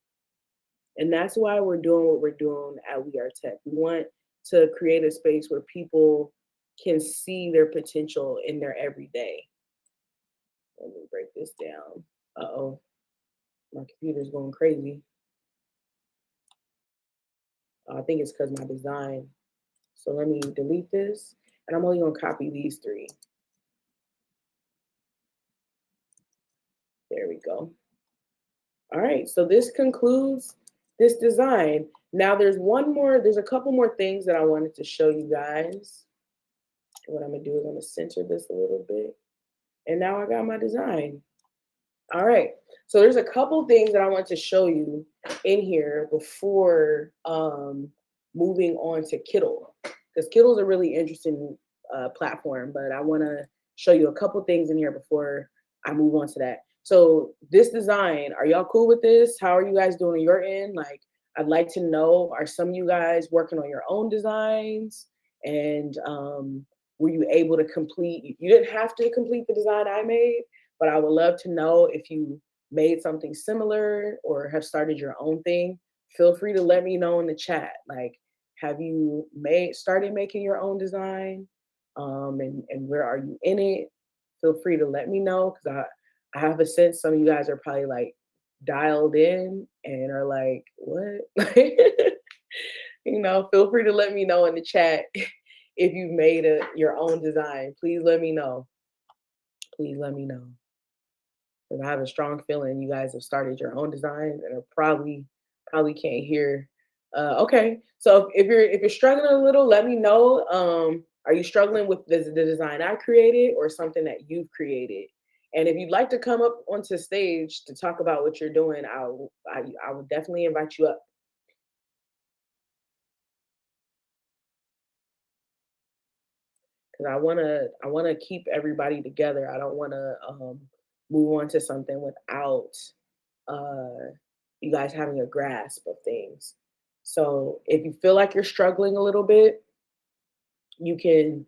And that's why we're doing what we're doing at We Are Tech. We want to create a space where people can see their potential in their everyday. Let me break this down. Uh-oh, my computer's going crazy. I think it's because my design. So let me delete this, and I'm only gonna copy these 3. There we go. All right, so this concludes this design. Now there's a couple more things that I wanted to show you guys. What I'm gonna do is I'm gonna center this a little bit. And now I got my design. All right. So there's a couple things that I want to show you in here before moving on to Kittl. because Kittle's a really interesting platform, but I want to show you a couple things in here before I move on to that. So this design, are y'all cool with this? How are you guys doing on your end? Like, I'd like to know, are some of you guys working on your own designs? And were you able to complete, you didn't have to complete the design I made, but I would love to know if you made something similar or have started your own thing. Feel free to let me know in the chat. Like, have you started making your own design? And where are you in it? Feel free to let me know, because I have a sense some of you guys are probably like dialed in and are like, what? Feel free to let me know in the chat if you've made your own design. Please let me know. Please let me know. Because I have a strong feeling you guys have started your own designs and are probably can't hear. Okay, so if you're struggling a little, let me know. Are you struggling with the design I created or something that you've created? And if you'd like to come up onto stage to talk about what you're doing, I will definitely invite you up, because I wanna keep everybody together. I don't wanna move on to something without uh, you guys having a grasp of things. So if you feel like you're struggling a little bit, you can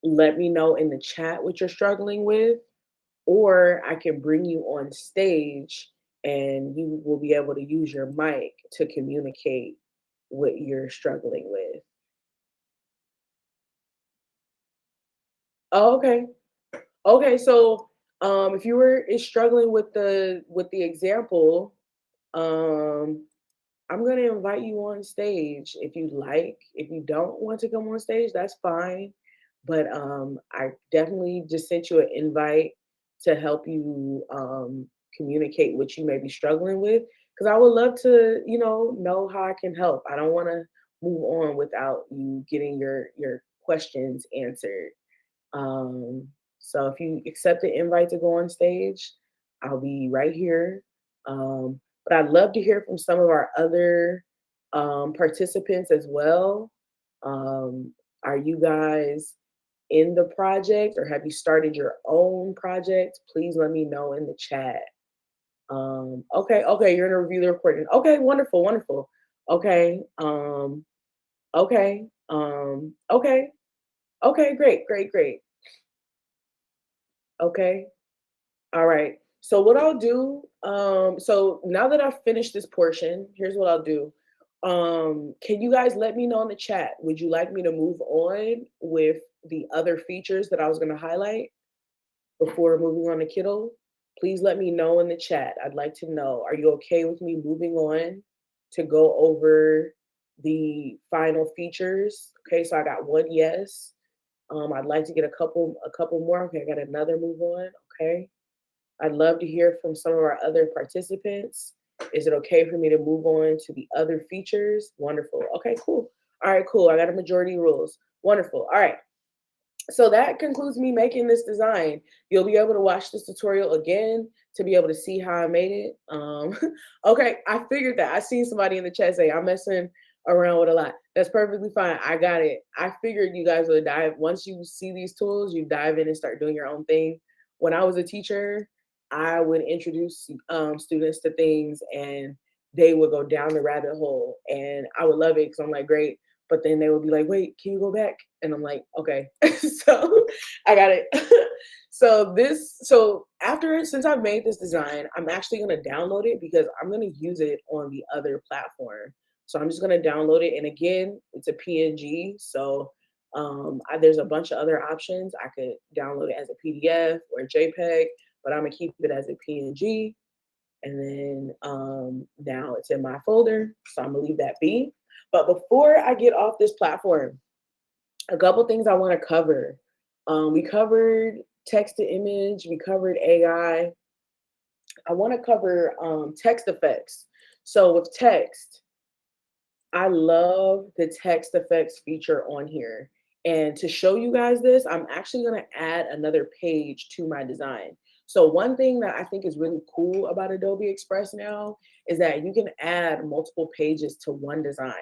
let me know in the chat what you're struggling with, or I can bring you on stage and you will be able to use your mic to communicate what you're struggling with. Oh, okay. Okay, so if you were is struggling with the example, um I'm going to invite you on stage if you like. If you don't want to come on stage, that's fine. But I definitely just sent you an invite to help you communicate what you may be struggling with, because I would love to, know how I can help. I don't want to move on without you getting your questions answered. Um, so if you accept the invite to go on stage, I'll be right here. But I'd love to hear from some of our other participants as well. Um, are you guys in the project or have you started your own project? Please let me know in the chat. Okay, okay, you're gonna review the recording. Okay, wonderful, wonderful. Okay, okay, okay, okay, great, great, great. Okay. All right. So what I'll do, so now that I've finished this portion, here's what I'll do. Can you guys let me know in the chat? Would you like me to move on with the other features that I was going to highlight before moving on to Kittle? Please let me know in the chat. I'd like to know, are you okay with me moving on to go over the final features? Okay, so I got one yes. I'd like to get a couple more. Okay, I got another move on. Okay. I'd love to hear from some of our other participants. Is it okay for me to move on to the other features? Wonderful. Okay, cool. All right, cool. I got a majority rules. Wonderful. All right. So that concludes me making this design. You'll be able to watch this tutorial again to be able to see how I made it. Okay, I figured that. I seen somebody in the chat say I'm messing around with a lot. That's perfectly fine. I got it. I figured you guys would dive once you see these tools, you dive in and start doing your own thing. When I was a teacher, I would introduce students to things and they would go down the rabbit hole, and I would love it because I'm like, great. But then they would be like, wait, can you go back? And I'm like, okay. So I got it. So after, since I've made this design, I'm actually going to download it because I'm going to use it on the other platform. So I'm just going to download it. And again, it's a PNG. So there's a bunch of other options. I could download it as a PDF or a JPEG, but I'm going to keep it as a PNG. And then now it's in my folder. So I'm going to leave that be. But before I get off this platform, a couple things I want to cover. We covered text to image, we covered AI. I want to cover text effects. So with text, I love the text effects feature on here. And to show you guys this, I'm actually going to add another page to my design. So one thing that I think is really cool about Adobe Express now is that you can add multiple pages to one design.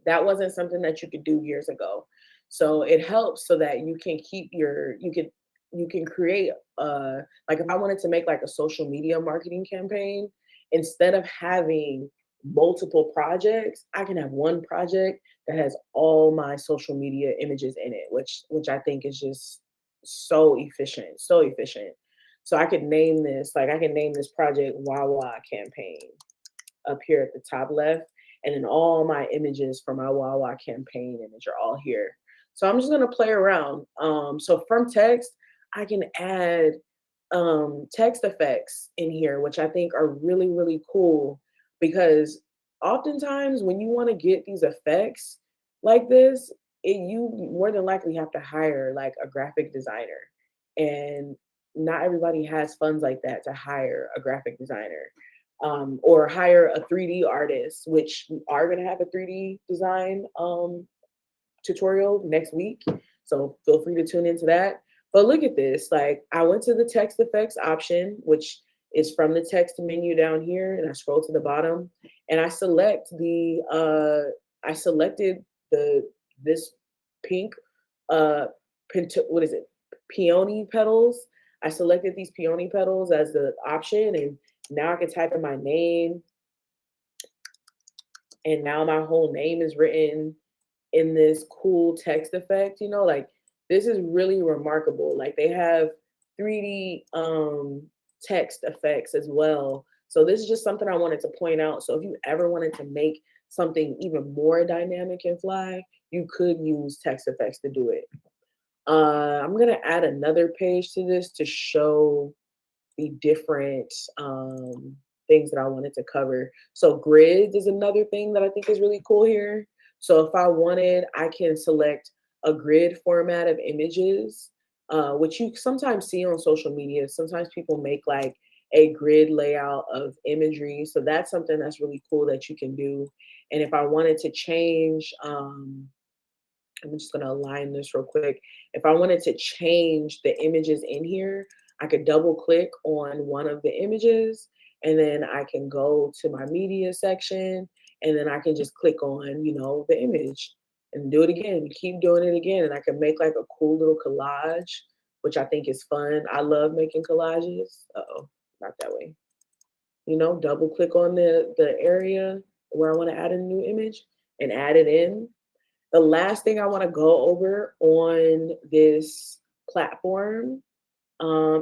That wasn't something that you could do years ago. So it helps so that you can keep you can create like if I wanted to make like a social media marketing campaign, instead of having multiple projects, I can have one project that has all my social media images in it, which I think is just so efficient, so efficient. So I could name this, like I can name this project Wawa campaign up here at the top left. And then all my images for my Wawa campaign image are all here. So I'm just gonna play around. So from text, I can add text effects in here, which I think are really, really cool because oftentimes when you want to get these effects like this, you more than likely have to hire like a graphic designer. And not everybody has funds like that to hire a graphic designer or hire a 3D artist, which we are going to have a 3D design tutorial next week. So feel free to tune into that. But look at this. Like I went to the text effects option, which is from the text menu down here, and I scroll to the bottom and I selected the this pink uh what is it? Peony petals. I selected these peony petals as the option, and now I can type in my name, and now my whole name is written in this cool text effect, like this is really remarkable. Like they have 3D text effects as well. So this is just something I wanted to point out. So if you ever wanted to make something even more dynamic and fly, you could use text effects to do it. I'm gonna add another page to this to show the different things that I wanted to cover. So grids is another thing that I think is really cool here. So if I wanted, I can select a grid format of images, which you sometimes see on social media. Sometimes people make like a grid layout of imagery. So that's something that's really cool that you can do. And if I wanted to change, I'm just going to align this real quick. If I wanted to change the images in here, I could double click on one of the images and then I can go to my media section and then I can just click on, the image and do it again. Keep doing it again. And I can make like a cool little collage, which I think is fun. I love making collages. Uh-oh, not that way. Double click on the area where I want to add a new image and add it in. The last thing I want to go over on this platform,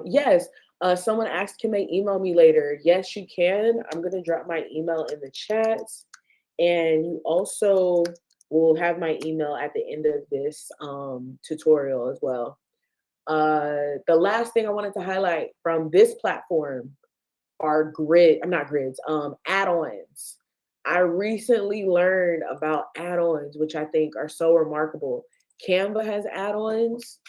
yes, someone asked, can they email me later? Yes, you can. I'm going to drop my email in the chats. And you also will have my email at the end of this tutorial as well. The last thing I wanted to highlight from this platform are I'm not grids, add-ons. I recently learned about add-ons, which I think are so remarkable. Canva has add-ons,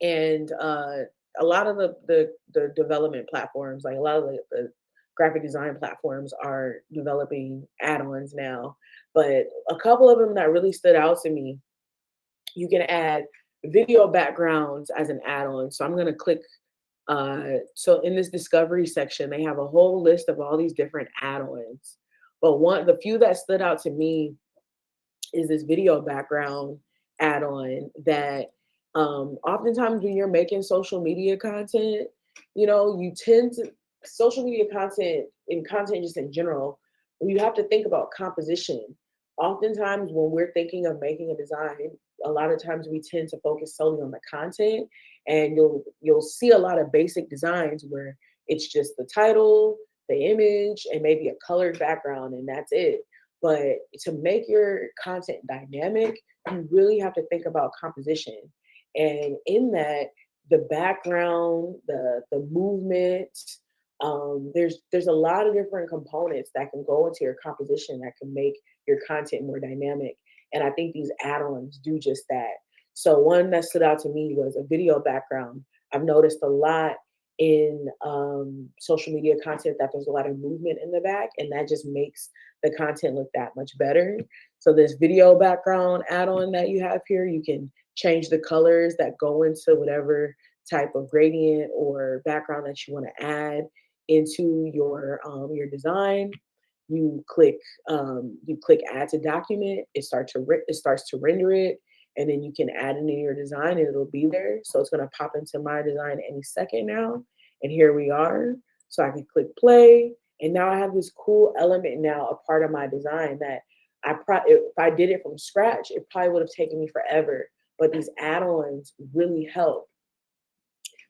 and a lot of the development platforms, like a lot of the graphic design platforms, are developing add-ons now. But a couple of them that really stood out to me, you can add video backgrounds as an add-on. So I'm going to click so in this discovery section, they have a whole list of all these different add-ons. But the few that stood out to me is this video background add-on that oftentimes when you're making social media content, you tend to social media content and content just in general, you have to think about composition. Oftentimes when we're thinking of making a design, a lot of times we tend to focus solely on the content, and you'll see a lot of basic designs where it's just the title, the image, and maybe a colored background, and that's it. But to make your content dynamic, you really have to think about composition. And in that, the background, the movement, there's a lot of different components that can go into your composition that can make your content more dynamic. And I think these add-ons do just that. So one that stood out to me was a video background. I've noticed a lot in social media content that there's a lot of movement in the back, and that just makes the content look that much better. So this video background add-on that you have here, you can change the colors that go into whatever type of gradient or background that you want to add into your design. you click add to document, it starts to render it, and then you can add it in your design and it'll be there. So it's gonna pop into my design any second now. And here we are. So I can click play, and now I have this cool element now, a part of my design that if I did it from scratch, it probably would have taken me forever. But these add-ons really help.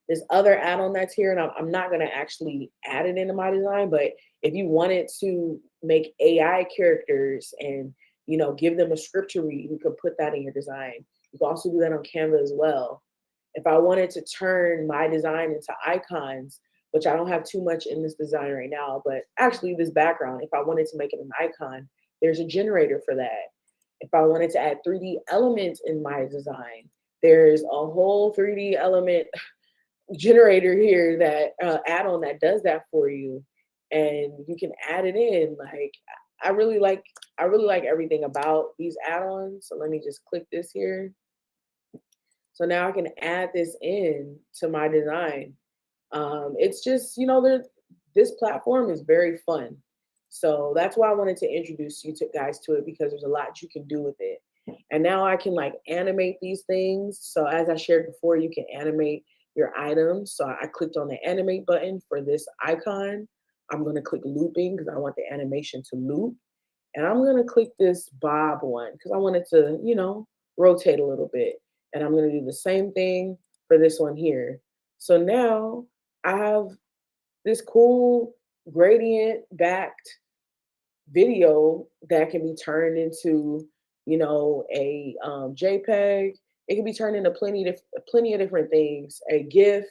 There's other add-on that's here, and I'm not gonna actually add it into my design, but if you wanted to make AI characters and give them a script to read, you could put that in your design. You can also do that on Canva as well. If I wanted to turn my design into icons, which I don't have too much in this design right now, but actually this background, if I wanted to make it an icon, there's a generator for that. If I wanted to add 3D elements in my design, there's a whole 3D element generator here, that add-on that does that for you, and you can add it in. Like, I really like I really like everything about these add-ons. So let me just click this here. So now I can add this in to my design. It's just, this platform is very fun. So that's why I wanted to introduce you to guys to it, because there's a lot you can do with it. And now I can like animate these things. So as I shared before, you can animate your items. So I clicked on the animate button for this icon. I'm going to click looping because I want the animation to loop. And I'm going to click this bob one because I want it to, rotate a little bit. And I'm going to do the same thing for this one here. So now I have this cool gradient backed video that can be turned into, a JPEG. It can be turned into plenty of different things, a GIF,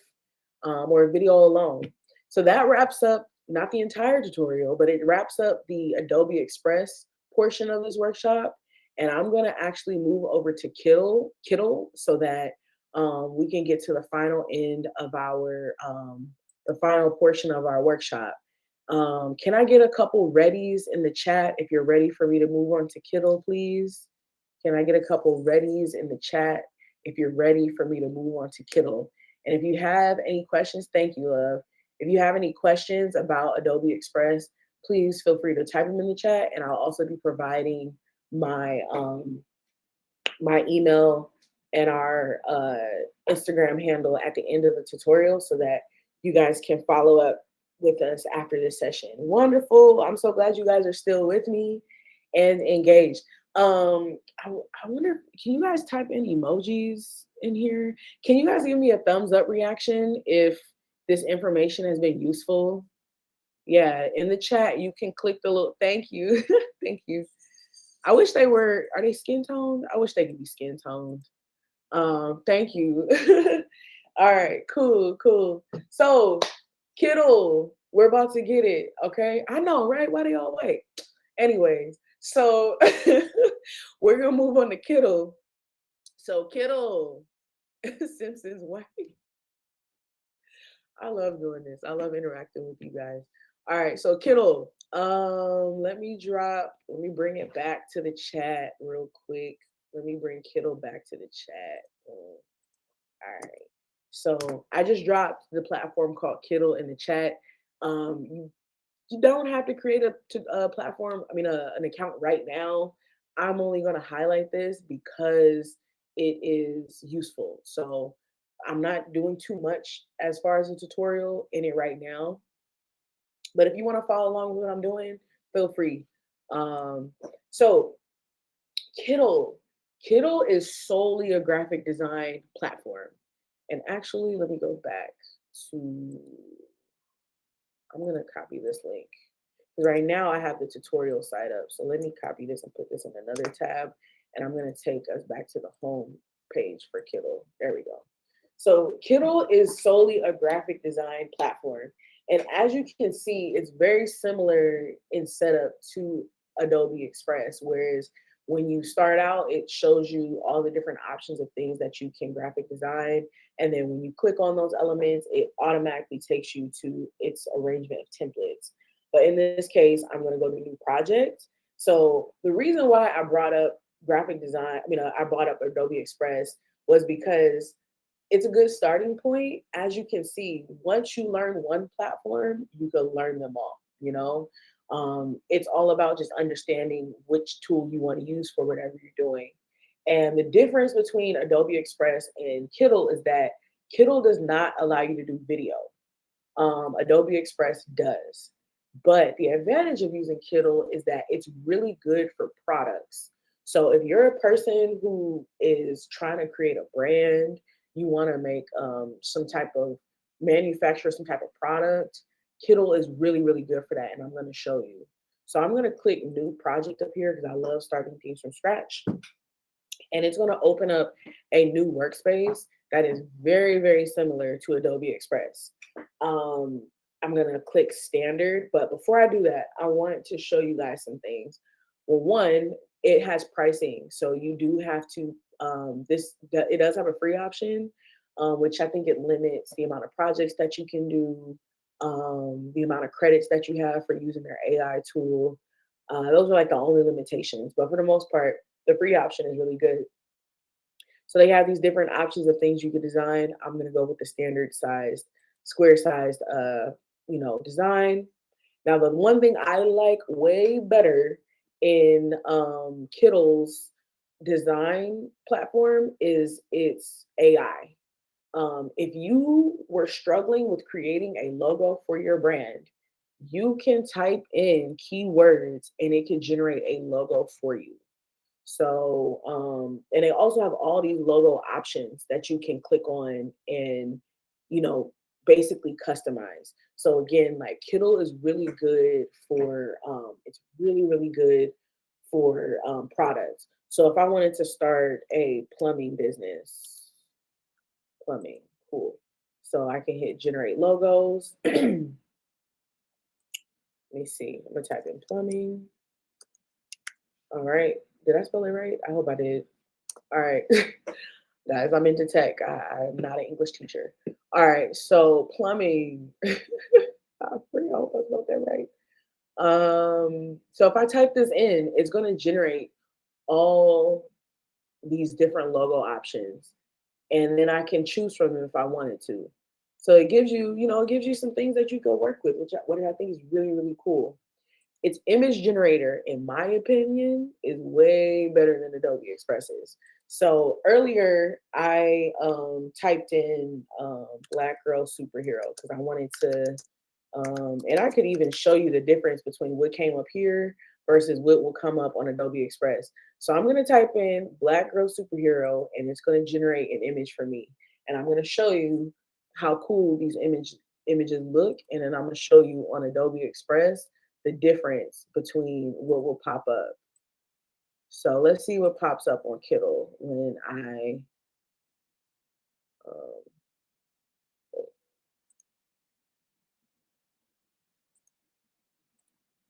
or a video alone. So that wraps up not the entire tutorial, but it wraps up the Adobe Express portion of this workshop. And I'm going to actually move over to Kittl so that we can get to the final end of the final portion of our workshop. Can I get a couple readies in the chat if you're ready for me to move on to Kittl, please? Can I get a couple readies in the chat if you're ready for me to move on to Kittl? And if you have any questions, thank you, love. If you have any questions about Adobe Express, please feel free to type them in the chat, and I'll also be providing my my email and our Instagram handle at the end of the tutorial so that you guys can follow up with us after this session. Wonderful. I'm so glad you guys are still with me and engaged. I wonder, can you guys type in emojis in here? Can you guys give me a thumbs up reaction if this information has been useful? Yeah, in the chat, you can click the little thank you. Thank you. I wish are they skin toned? I wish they could be skin toned. Thank you. All right, cool, cool. So, Kittl, we're about to get it, okay? I know, right? Why they all wait? Anyways, so we're gonna move on to Kittl. So Kittl, Simpsons Way. I love doing this. I love interacting with you guys. All right, so Kittl, let me bring it back to the chat real quick. Let me bring Kittl back to the chat. All right. So I just dropped the platform called Kittl in the chat. You don't have to create a platform, an account right now. I'm only going to highlight this because it is useful. So I'm not doing too much as far as a tutorial in it right now. But if you want to follow along with what I'm doing, feel free. So Kittl, Kittl is solely a graphic design platform. And actually, let me go back to, I'm going to copy this link. Because right now I have the tutorial side up. So let me copy this and put this in another tab. And I'm going to take us back to the home page for Kittl. There we go. So Kittl is solely a graphic design platform. And as you can see, it's very similar in setup to Adobe Express, whereas when you start out, it shows you all the different options of things that you can graphic design. And then when you click on those elements, it automatically takes you to its arrangement of templates. But in this case, I'm going to go to new project. So the reason why I brought up graphic design, I brought up Adobe Express was because it's a good starting point. As you can see, once you learn one platform, you can learn them all, It's all about just understanding which tool you want to use for whatever you're doing. And the difference between Adobe Express and Kittl is that Kittl does not allow you to do video. Adobe Express does. But the advantage of using Kittl is that it's really good for products. So if you're a person who is trying to create a brand, you want to make some type of manufacture some type of product, Kittl is really, really good for that. And I'm going to show you. So I'm going to click new project up here because I love starting things from scratch. And it's going to open up a new workspace that is very, very similar to Adobe Express. Um, I'm going to click standard, but before I do that, I want to show you guys some things. Well, one, it has pricing, so you do have to. It does have a free option, which I think it limits the amount of projects that you can do, the amount of credits that you have for using their AI tool. Those are like the only limitations, but for the most part, the free option is really good. So they have these different options of things you could design. I'm gonna go with the standard sized, square sized, design. Now the one thing I like way better in Kittl's design platform is its AI. If you were struggling with creating a logo for your brand, you can type in keywords and it can generate a logo for you. So, and they also have all these logo options that you can click on and, you know, basically customize. So again, like Kittl is really good for, it's really, really good for products. So if I wanted to start a plumbing business, plumbing, cool. So I can hit generate logos. Let me see. I'm gonna type in plumbing. All right. Did I spell it right? I hope I did. All right. Guys, I'm into tech. I'm not an English teacher. All right, so plumbing. I pretty hope I spelled that right. So if I type this in, it's going to generate all these different logo options, and then I can choose from them if I wanted to. So it gives you, it gives you some things that you can work with, which I think is really, really cool. Its image generator, in my opinion, is way better than Adobe Express is. So earlier, I typed in Black Girl Superhero because I wanted to, and I could even show you the difference between what came up here versus what will come up on Adobe Express. So I'm going to type in Black Girl Superhero and it's going to generate an image for me. And I'm going to show you how cool these images look. And then I'm going to show you on Adobe Express the difference between what will pop up. So let's see what pops up on Kittl when um,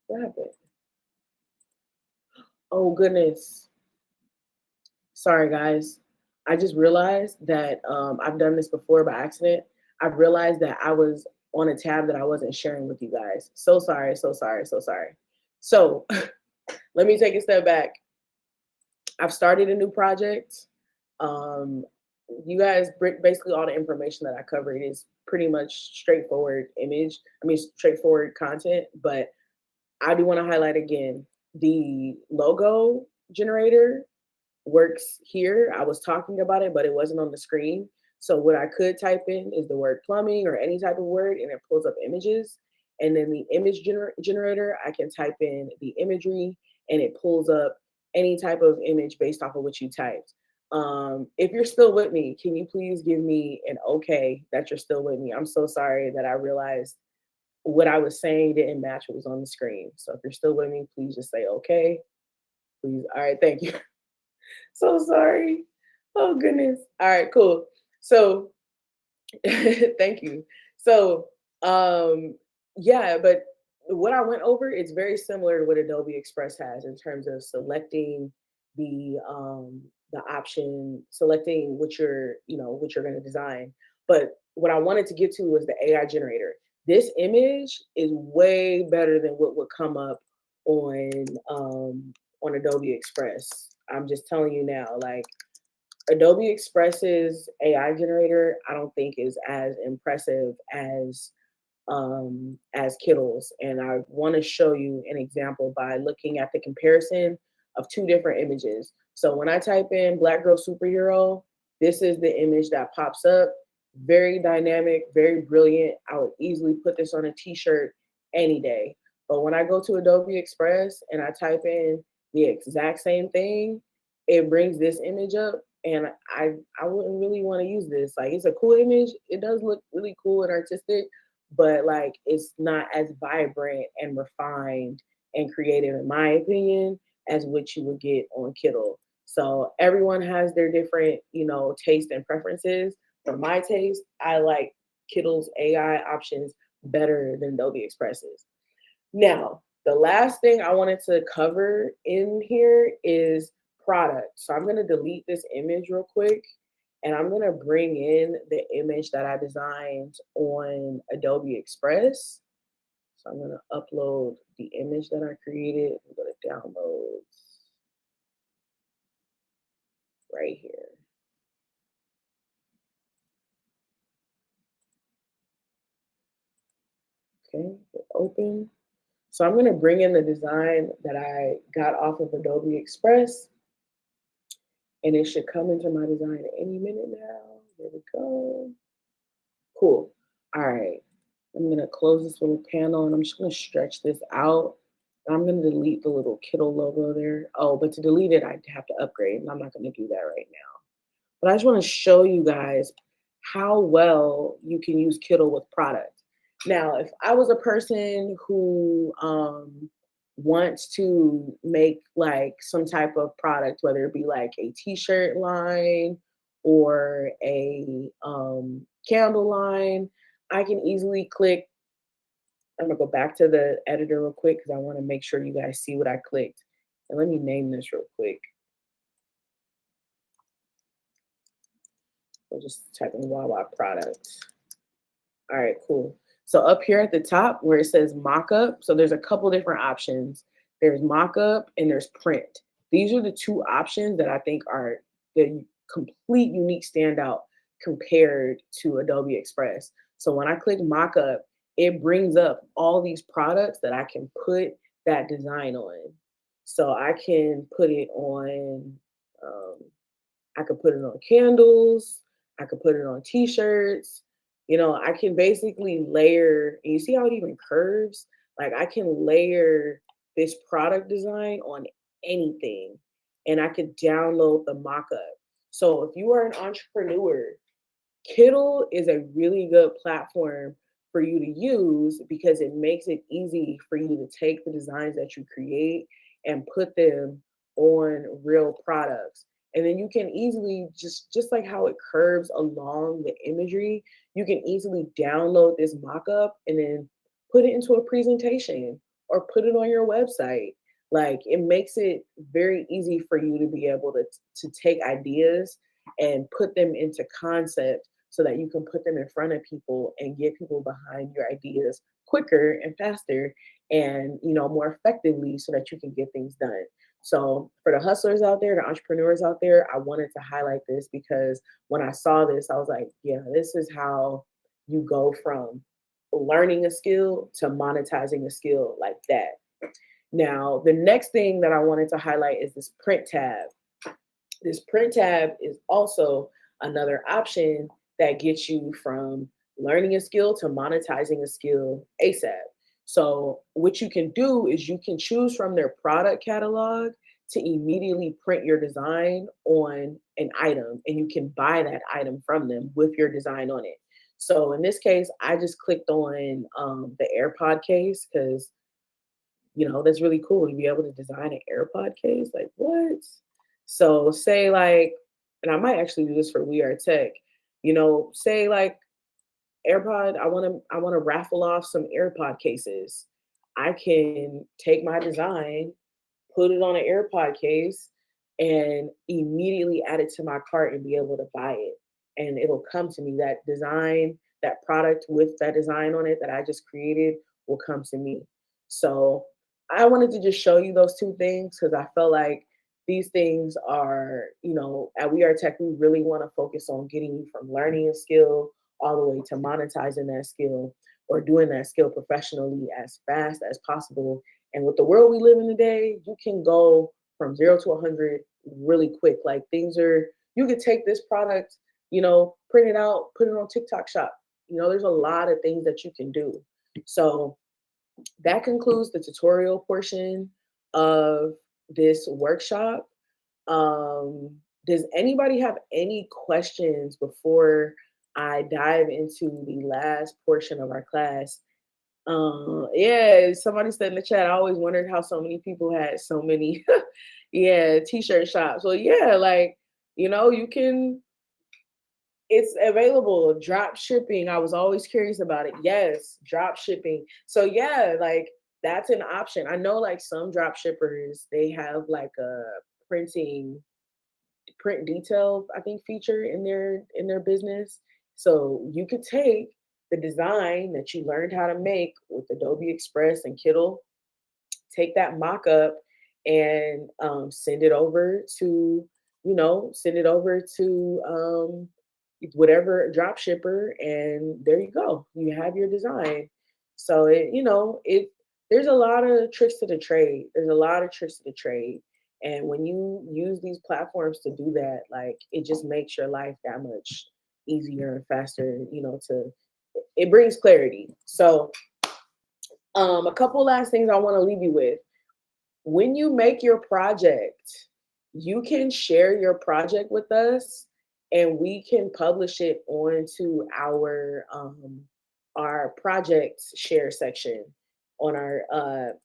what happened? Oh goodness. Sorry guys. I just realized that I've done this before by accident. I realized that I was on a tab that I wasn't sharing with you guys. So sorry, so sorry, so sorry. So let me take a step back. I've started a new project. Um, you guys, basically all the information that I covered is pretty much straightforward straightforward content, but I do want to highlight again, the logo generator works here. I was talking about it, but it wasn't on the screen. So what I could type in is the word plumbing or any type of word, and it pulls up images. And then the image generator, I can type in the imagery, and it pulls up any type of image based off of what you typed. If you're still with me, can you please give me an okay that you're still with me? I'm so sorry that I realized what I was saying didn't match what was on the screen. So if you're still with me, please just say okay. Please. All right, thank you. So sorry. Oh goodness. All right, cool. So thank you. So yeah, but what I went over, it's very similar to what Adobe Express has in terms of selecting the option, selecting what you're going to design. But what I wanted to get to was the AI generator. This image is way better than what would come up on Adobe Express. I'm just telling you now, like Adobe Express's AI generator, I don't think is as impressive as as Kittles. And I want to show you an example by looking at the comparison of two different images. So when I type in Black Girl Superhero, this is the image that pops up. Very dynamic, very brilliant. I would easily put this on a t-shirt any day. But when I go to Adobe Express and I type in the exact same thing, it brings this image up, and I wouldn't really want to use this. Like, it's a cool image. It does look really cool and artistic, but like it's not as vibrant and refined and creative, in my opinion, as what you would get on Kittle. So everyone has their different, taste and preferences. For my taste, I like Kittle's AI options better than Adobe Express's. Now, the last thing I wanted to cover in here is product. So I'm going to delete this image real quick, and I'm going to bring in the image that I designed on Adobe Express. So I'm going to upload the image that I created. I'm going to download right here. Okay, hit open. So I'm going to bring in the design that I got off of Adobe Express, and it should come into my design any minute now. There we go. Cool. All right. I'm going to close this little panel, and I'm just going to stretch this out. I'm going to delete the little Kittle logo there. Oh, but to delete it, I'd have to upgrade, and I'm not going to do that right now. But I just want to show you guys how well you can use Kittle with product. Now, if I was a person who wants to make like some type of product, whether it be like a t-shirt line or a candle line, I can easily click. I'm gonna go back to the editor real quick because I want to make sure you guys see what I clicked. And let me name this real quick. I'll just type in Wawa product. All right, cool. So up here at the top where it says mockup, so there's a couple different options. There's mockup and there's print. These are the two options that I think are the complete unique standout compared to Adobe Express. So when I click mockup, it brings up all these products that I can put that design on. So I can put it on, um, I could put it on candles. I could put it on t-shirts. I can basically layer, and you see how it even curves? Like, I can layer this product design on anything, and I could download the mock-up. So if you are an entrepreneur, Kittle is a really good platform for you to use because it makes it easy for you to take the designs that you create and put them on real products. And then you can easily just like how it curves along the imagery, you can easily download this mock-up and then put it into a presentation or put it on your website. Like, it makes it very easy for you to be able to take ideas and put them into concept so that you can put them in front of people and get people behind your ideas quicker and faster, and more effectively, so that you can get things done. So for the hustlers out there, the entrepreneurs out there, I wanted to highlight this because when I saw this, I was like, yeah, this is how you go from learning a skill to monetizing a skill like that. Now, the next thing that I wanted to highlight is this print tab. This print tab is also another option that gets you from learning a skill to monetizing a skill ASAP. So what you can do is you can choose from their product catalog to immediately print your design on an item, and you can buy that item from them with your design on it. So in this case, I just clicked on the AirPod case because that's really cool to be able to design an AirPod case. Like, what? So say like, and I might actually do this for We Are Tech. Say like AirPod, I want to raffle off some AirPod cases. I can take my design, put it on an AirPod case, and immediately add it to my cart and be able to buy it. And it'll come to me. That design, that product with that design on it that I just created will come to me. So I wanted to just show you those two things because I felt like these things are, at We Are Tech, we really want to focus on getting you from learning a skill all the way to monetizing that skill. or doing that skill professionally as fast as possible. And with the world we live in today, you can go from 0 to 100 really quick. Like things are, you could take this product, print it out, put it on TikTok Shop. There's a lot of things that you can do. So that concludes the tutorial portion of this workshop. Does anybody have any questions before I dive into the last portion of our class? Yeah, somebody said in the chat, I always wondered how so many people had so many, yeah, t-shirt shops. Well, yeah, like, you can, it's available. Drop shipping. I was always curious about it. Yes, drop shipping. So yeah, like that's an option. I know like some drop shippers, they have like a printing print detail, I think, feature in their business. So you could take the design that you learned how to make with Adobe Express and Kittle, take that mock-up and send it over to, whatever drop shipper, and there you go. You have your design. So there's a lot of tricks to the trade. There's a lot of tricks to the trade. And when you use these platforms to do that, like it just makes your life that much easier and faster, it brings clarity. So a couple last things I want to leave you with. When you make your project, you can share your project with us and we can publish it onto our projects share section on our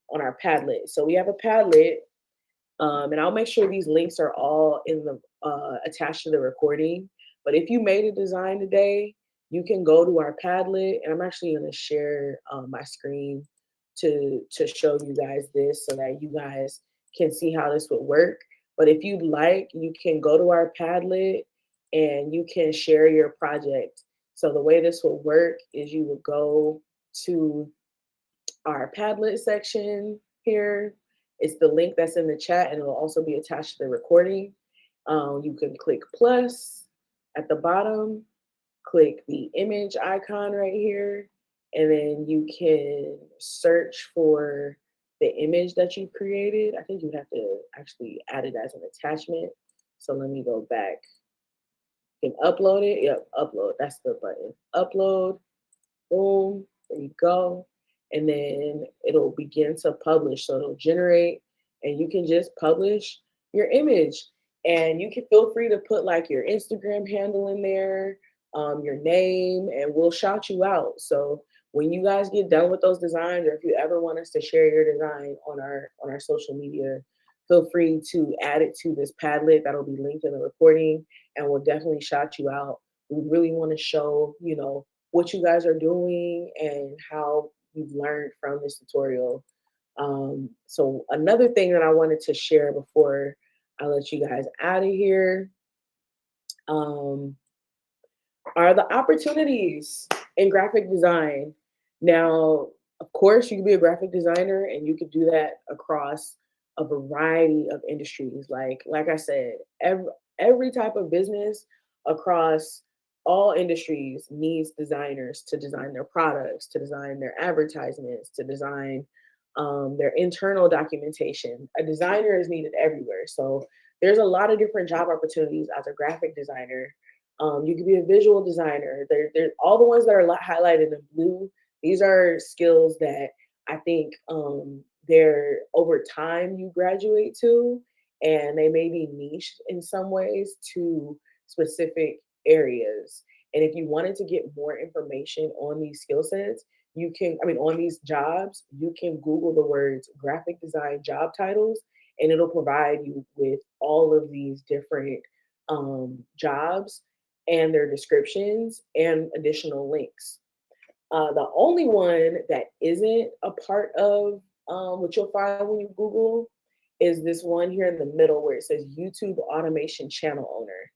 Padlet. So we have a Padlet, and I'll make sure these links are all in the attached to the recording. But if you made a design today, you can go to our Padlet, and I'm actually going to share my screen to show you guys this so that you guys can see how this would work. But if you'd like, you can go to our Padlet and you can share your project. So the way this will work is you would go to our Padlet section here. It's the link that's in the chat, and it'll also be attached to the recording. You can click plus at the bottom, click the image icon right here, and then you can search for the image that you created. I think you have to actually add it as an attachment. So let me go back. You can upload it. Yep, upload. That's the button. Upload. Boom. There you go. And then it'll begin to publish. So it'll generate, and you can just publish your image. And you can feel free to put like your Instagram handle in there, your name, and we'll shout you out. So when you guys get done with those designs, or if you ever want us to share your design on our social media, feel free to add it to this Padlet that'll be linked in the recording, and we'll definitely shout you out. We really want to show, what you guys are doing and how you've learned from this tutorial. So another thing that I wanted to share before I let you guys out of here are the opportunities in graphic design. Now, of course, you can be a graphic designer and you could do that across a variety of industries. Like I said, every type of business across all industries needs designers to design their products, to design their advertisements, to design their internal documentation. A designer is needed everywhere. So there's a lot of different job opportunities as a graphic designer. You could be a visual designer. They're all the ones that are highlighted in blue. These are skills that I think they're over time you graduate to, and they may be niched in some ways to specific areas. And if you wanted to get more information on these skill sets, on these jobs, you can Google the words graphic design job titles, and it'll provide you with all of these different jobs and their descriptions and additional links. The only one that isn't a part of what you'll find when you Google is this one here in the middle where it says YouTube automation channel owner.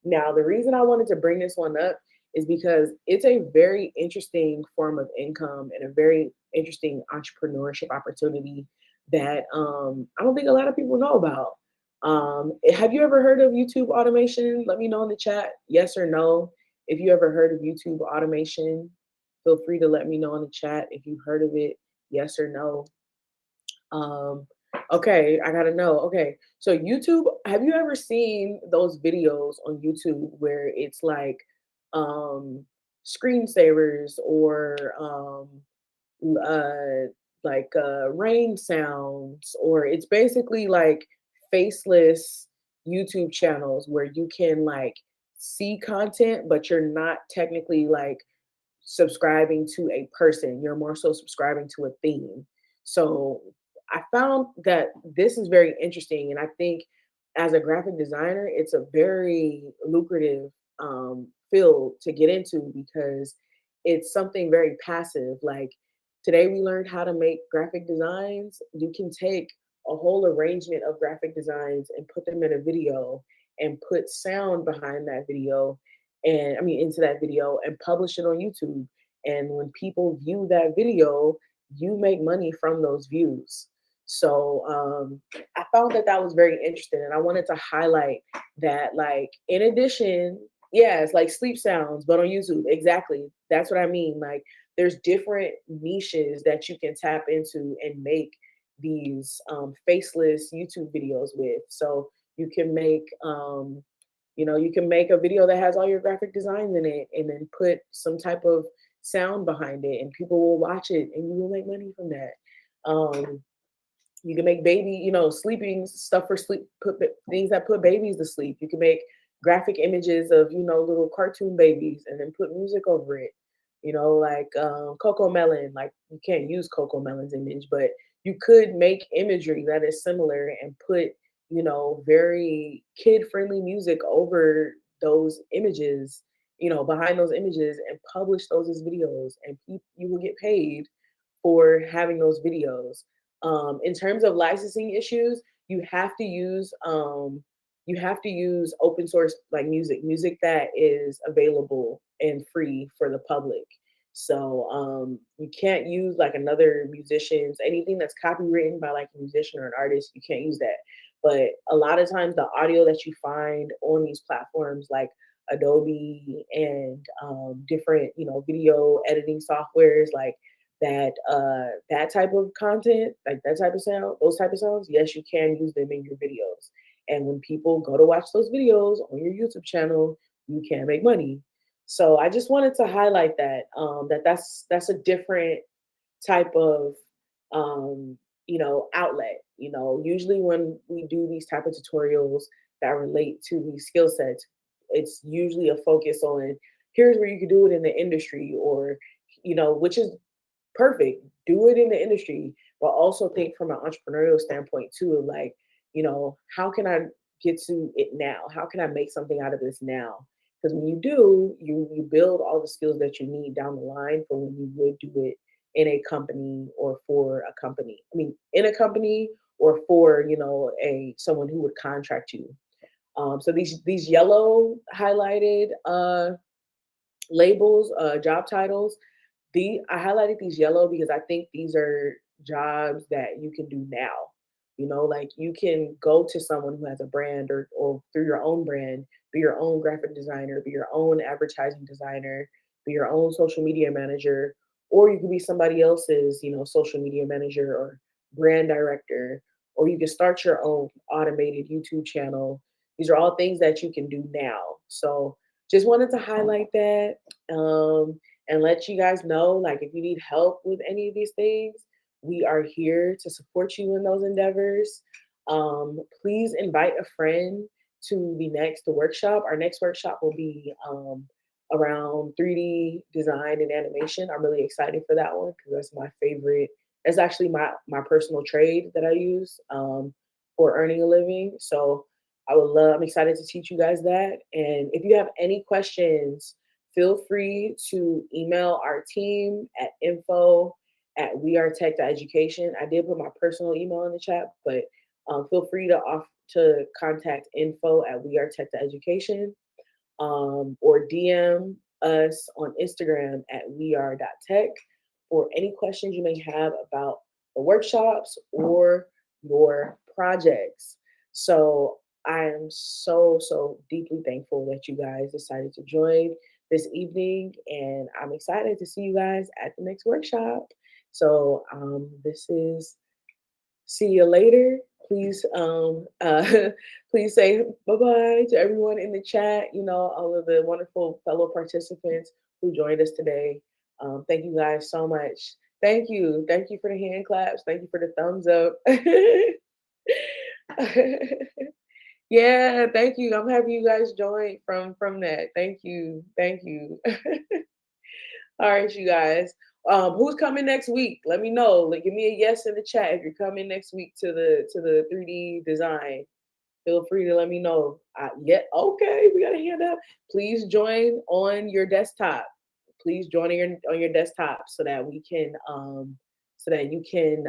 Now, the reason I wanted to bring this one up is because it's a very interesting form of income and a very interesting entrepreneurship opportunity that I don't think a lot of people know about. Have you ever heard of YouTube automation? Let me know in the chat, yes or no, if you ever heard of YouTube automation. Feel free to let me know in the chat if you've heard of it, yes or no. Um, okay, I gotta know. Okay, so YouTube, have you ever seen those videos on YouTube where it's like um screensavers or uh rain sounds, or it's basically like faceless YouTube channels where you can like see content, but you're not technically like subscribing to a person. You're more so subscribing to a theme. So I found that this is very interesting. And I think as a graphic designer, it's a very lucrative field to get into because it's something very passive. Like today, we learned how to make graphic designs. You can take a whole arrangement of graphic designs and put them in a video and put sound behind that video and I mean into that video and publish it on YouTube. And when people view that video, you make money from those views. So I found that that was very interesting, and I wanted to highlight that. Like, in addition, yeah, it's like sleep sounds, but on YouTube. Exactly, that's what I mean. Like, there's different niches that you can tap into and make these faceless YouTube videos with. So you can make you can make a video that has all your graphic designs in it and then put some type of sound behind it and people will watch it and you will make money from that. You can make baby, sleeping stuff for sleep, things that put babies to sleep. You can make graphic images of, little cartoon babies and then put music over it. Like Coco Melon, like you can't use Coco Melon's image, but you could make imagery that is similar and put, very kid friendly music over those images, behind those images and publish those as videos and you will get paid for having those videos. In terms of licensing issues, you have to use open source like music that is available and free for the public. So you can't use like another musician's anything that's copywritten by like a musician or an artist. You can't use that. But a lot of times, the audio that you find on these platforms like Adobe and different video editing softwares like that type of content, like that type of sound, those type of sounds, yes, you can use them in your videos. And when people go to watch those videos on your YouTube channel, you can make money. So I just wanted to highlight that that's a different type of outlet. Usually when we do these type of tutorials that relate to these skill sets, it's usually a focus on here's where you can do it in the industry or which is perfect. Do it in the industry, but also think from an entrepreneurial standpoint too. Like, how can I get to it now? How can I make something out of this now? Because when you do, you build all the skills that you need down the line for when you would do it in a company or for a company. I mean, in a company or for a someone who would contract you. So these yellow highlighted labels, job titles, I highlighted these yellow because I think these are jobs that you can do now. Like you can go to someone who has a brand or through your own brand, be your own graphic designer, be your own advertising designer, be your own social media manager, or you could be somebody else's, social media manager or brand director, or you can start your own automated YouTube channel. These are all things that you can do now. So just wanted to highlight that. And let you guys know, like, if you need help with any of these things, we are here to support you in those endeavors. Please invite a friend to the next workshop. Our next workshop will be around 3D design and animation. I'm really excited for that one because that's my favorite. That's actually my personal trade that I use for earning a living. So I'm excited to teach you guys that. And if you have any questions, feel free to email our team at info@wearetech.education. I did put my personal email in the chat, but feel free to contact info@wearetech.education or DM us on Instagram at weare.tech for any questions you may have about the workshops or your projects. So I am so, so deeply thankful that you guys decided to join this evening, and I'm excited to see you guys at the next workshop. So this is see you later. Please, please say bye bye to everyone in the chat. You know, all of the wonderful fellow participants who joined us today. Thank you guys so much. Thank you for the hand claps. Thank you for the thumbs up. Yeah, thank you. I'm happy you guys joined from that. Thank you. All right, you guys. Who's coming next week? Let me know. Like, give me a yes in the chat if you're coming next week to the 3D design. Feel free to let me know. Yeah, okay, we got a hand up. Please join on your desktop. Please join on your desktop so that we can so that you can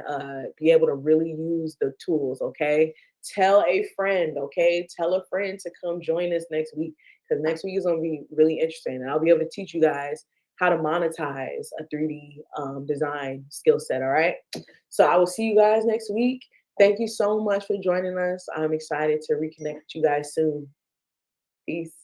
be able to really use the tools. Okay, tell a friend. Okay, tell a friend to come join us next week because next week is gonna be really interesting, and I'll be able to teach you guys how to monetize a 3D design skill set. All right, so I will see you guys next week. Thank you so much for joining us. I'm excited to reconnect with you guys soon. Peace.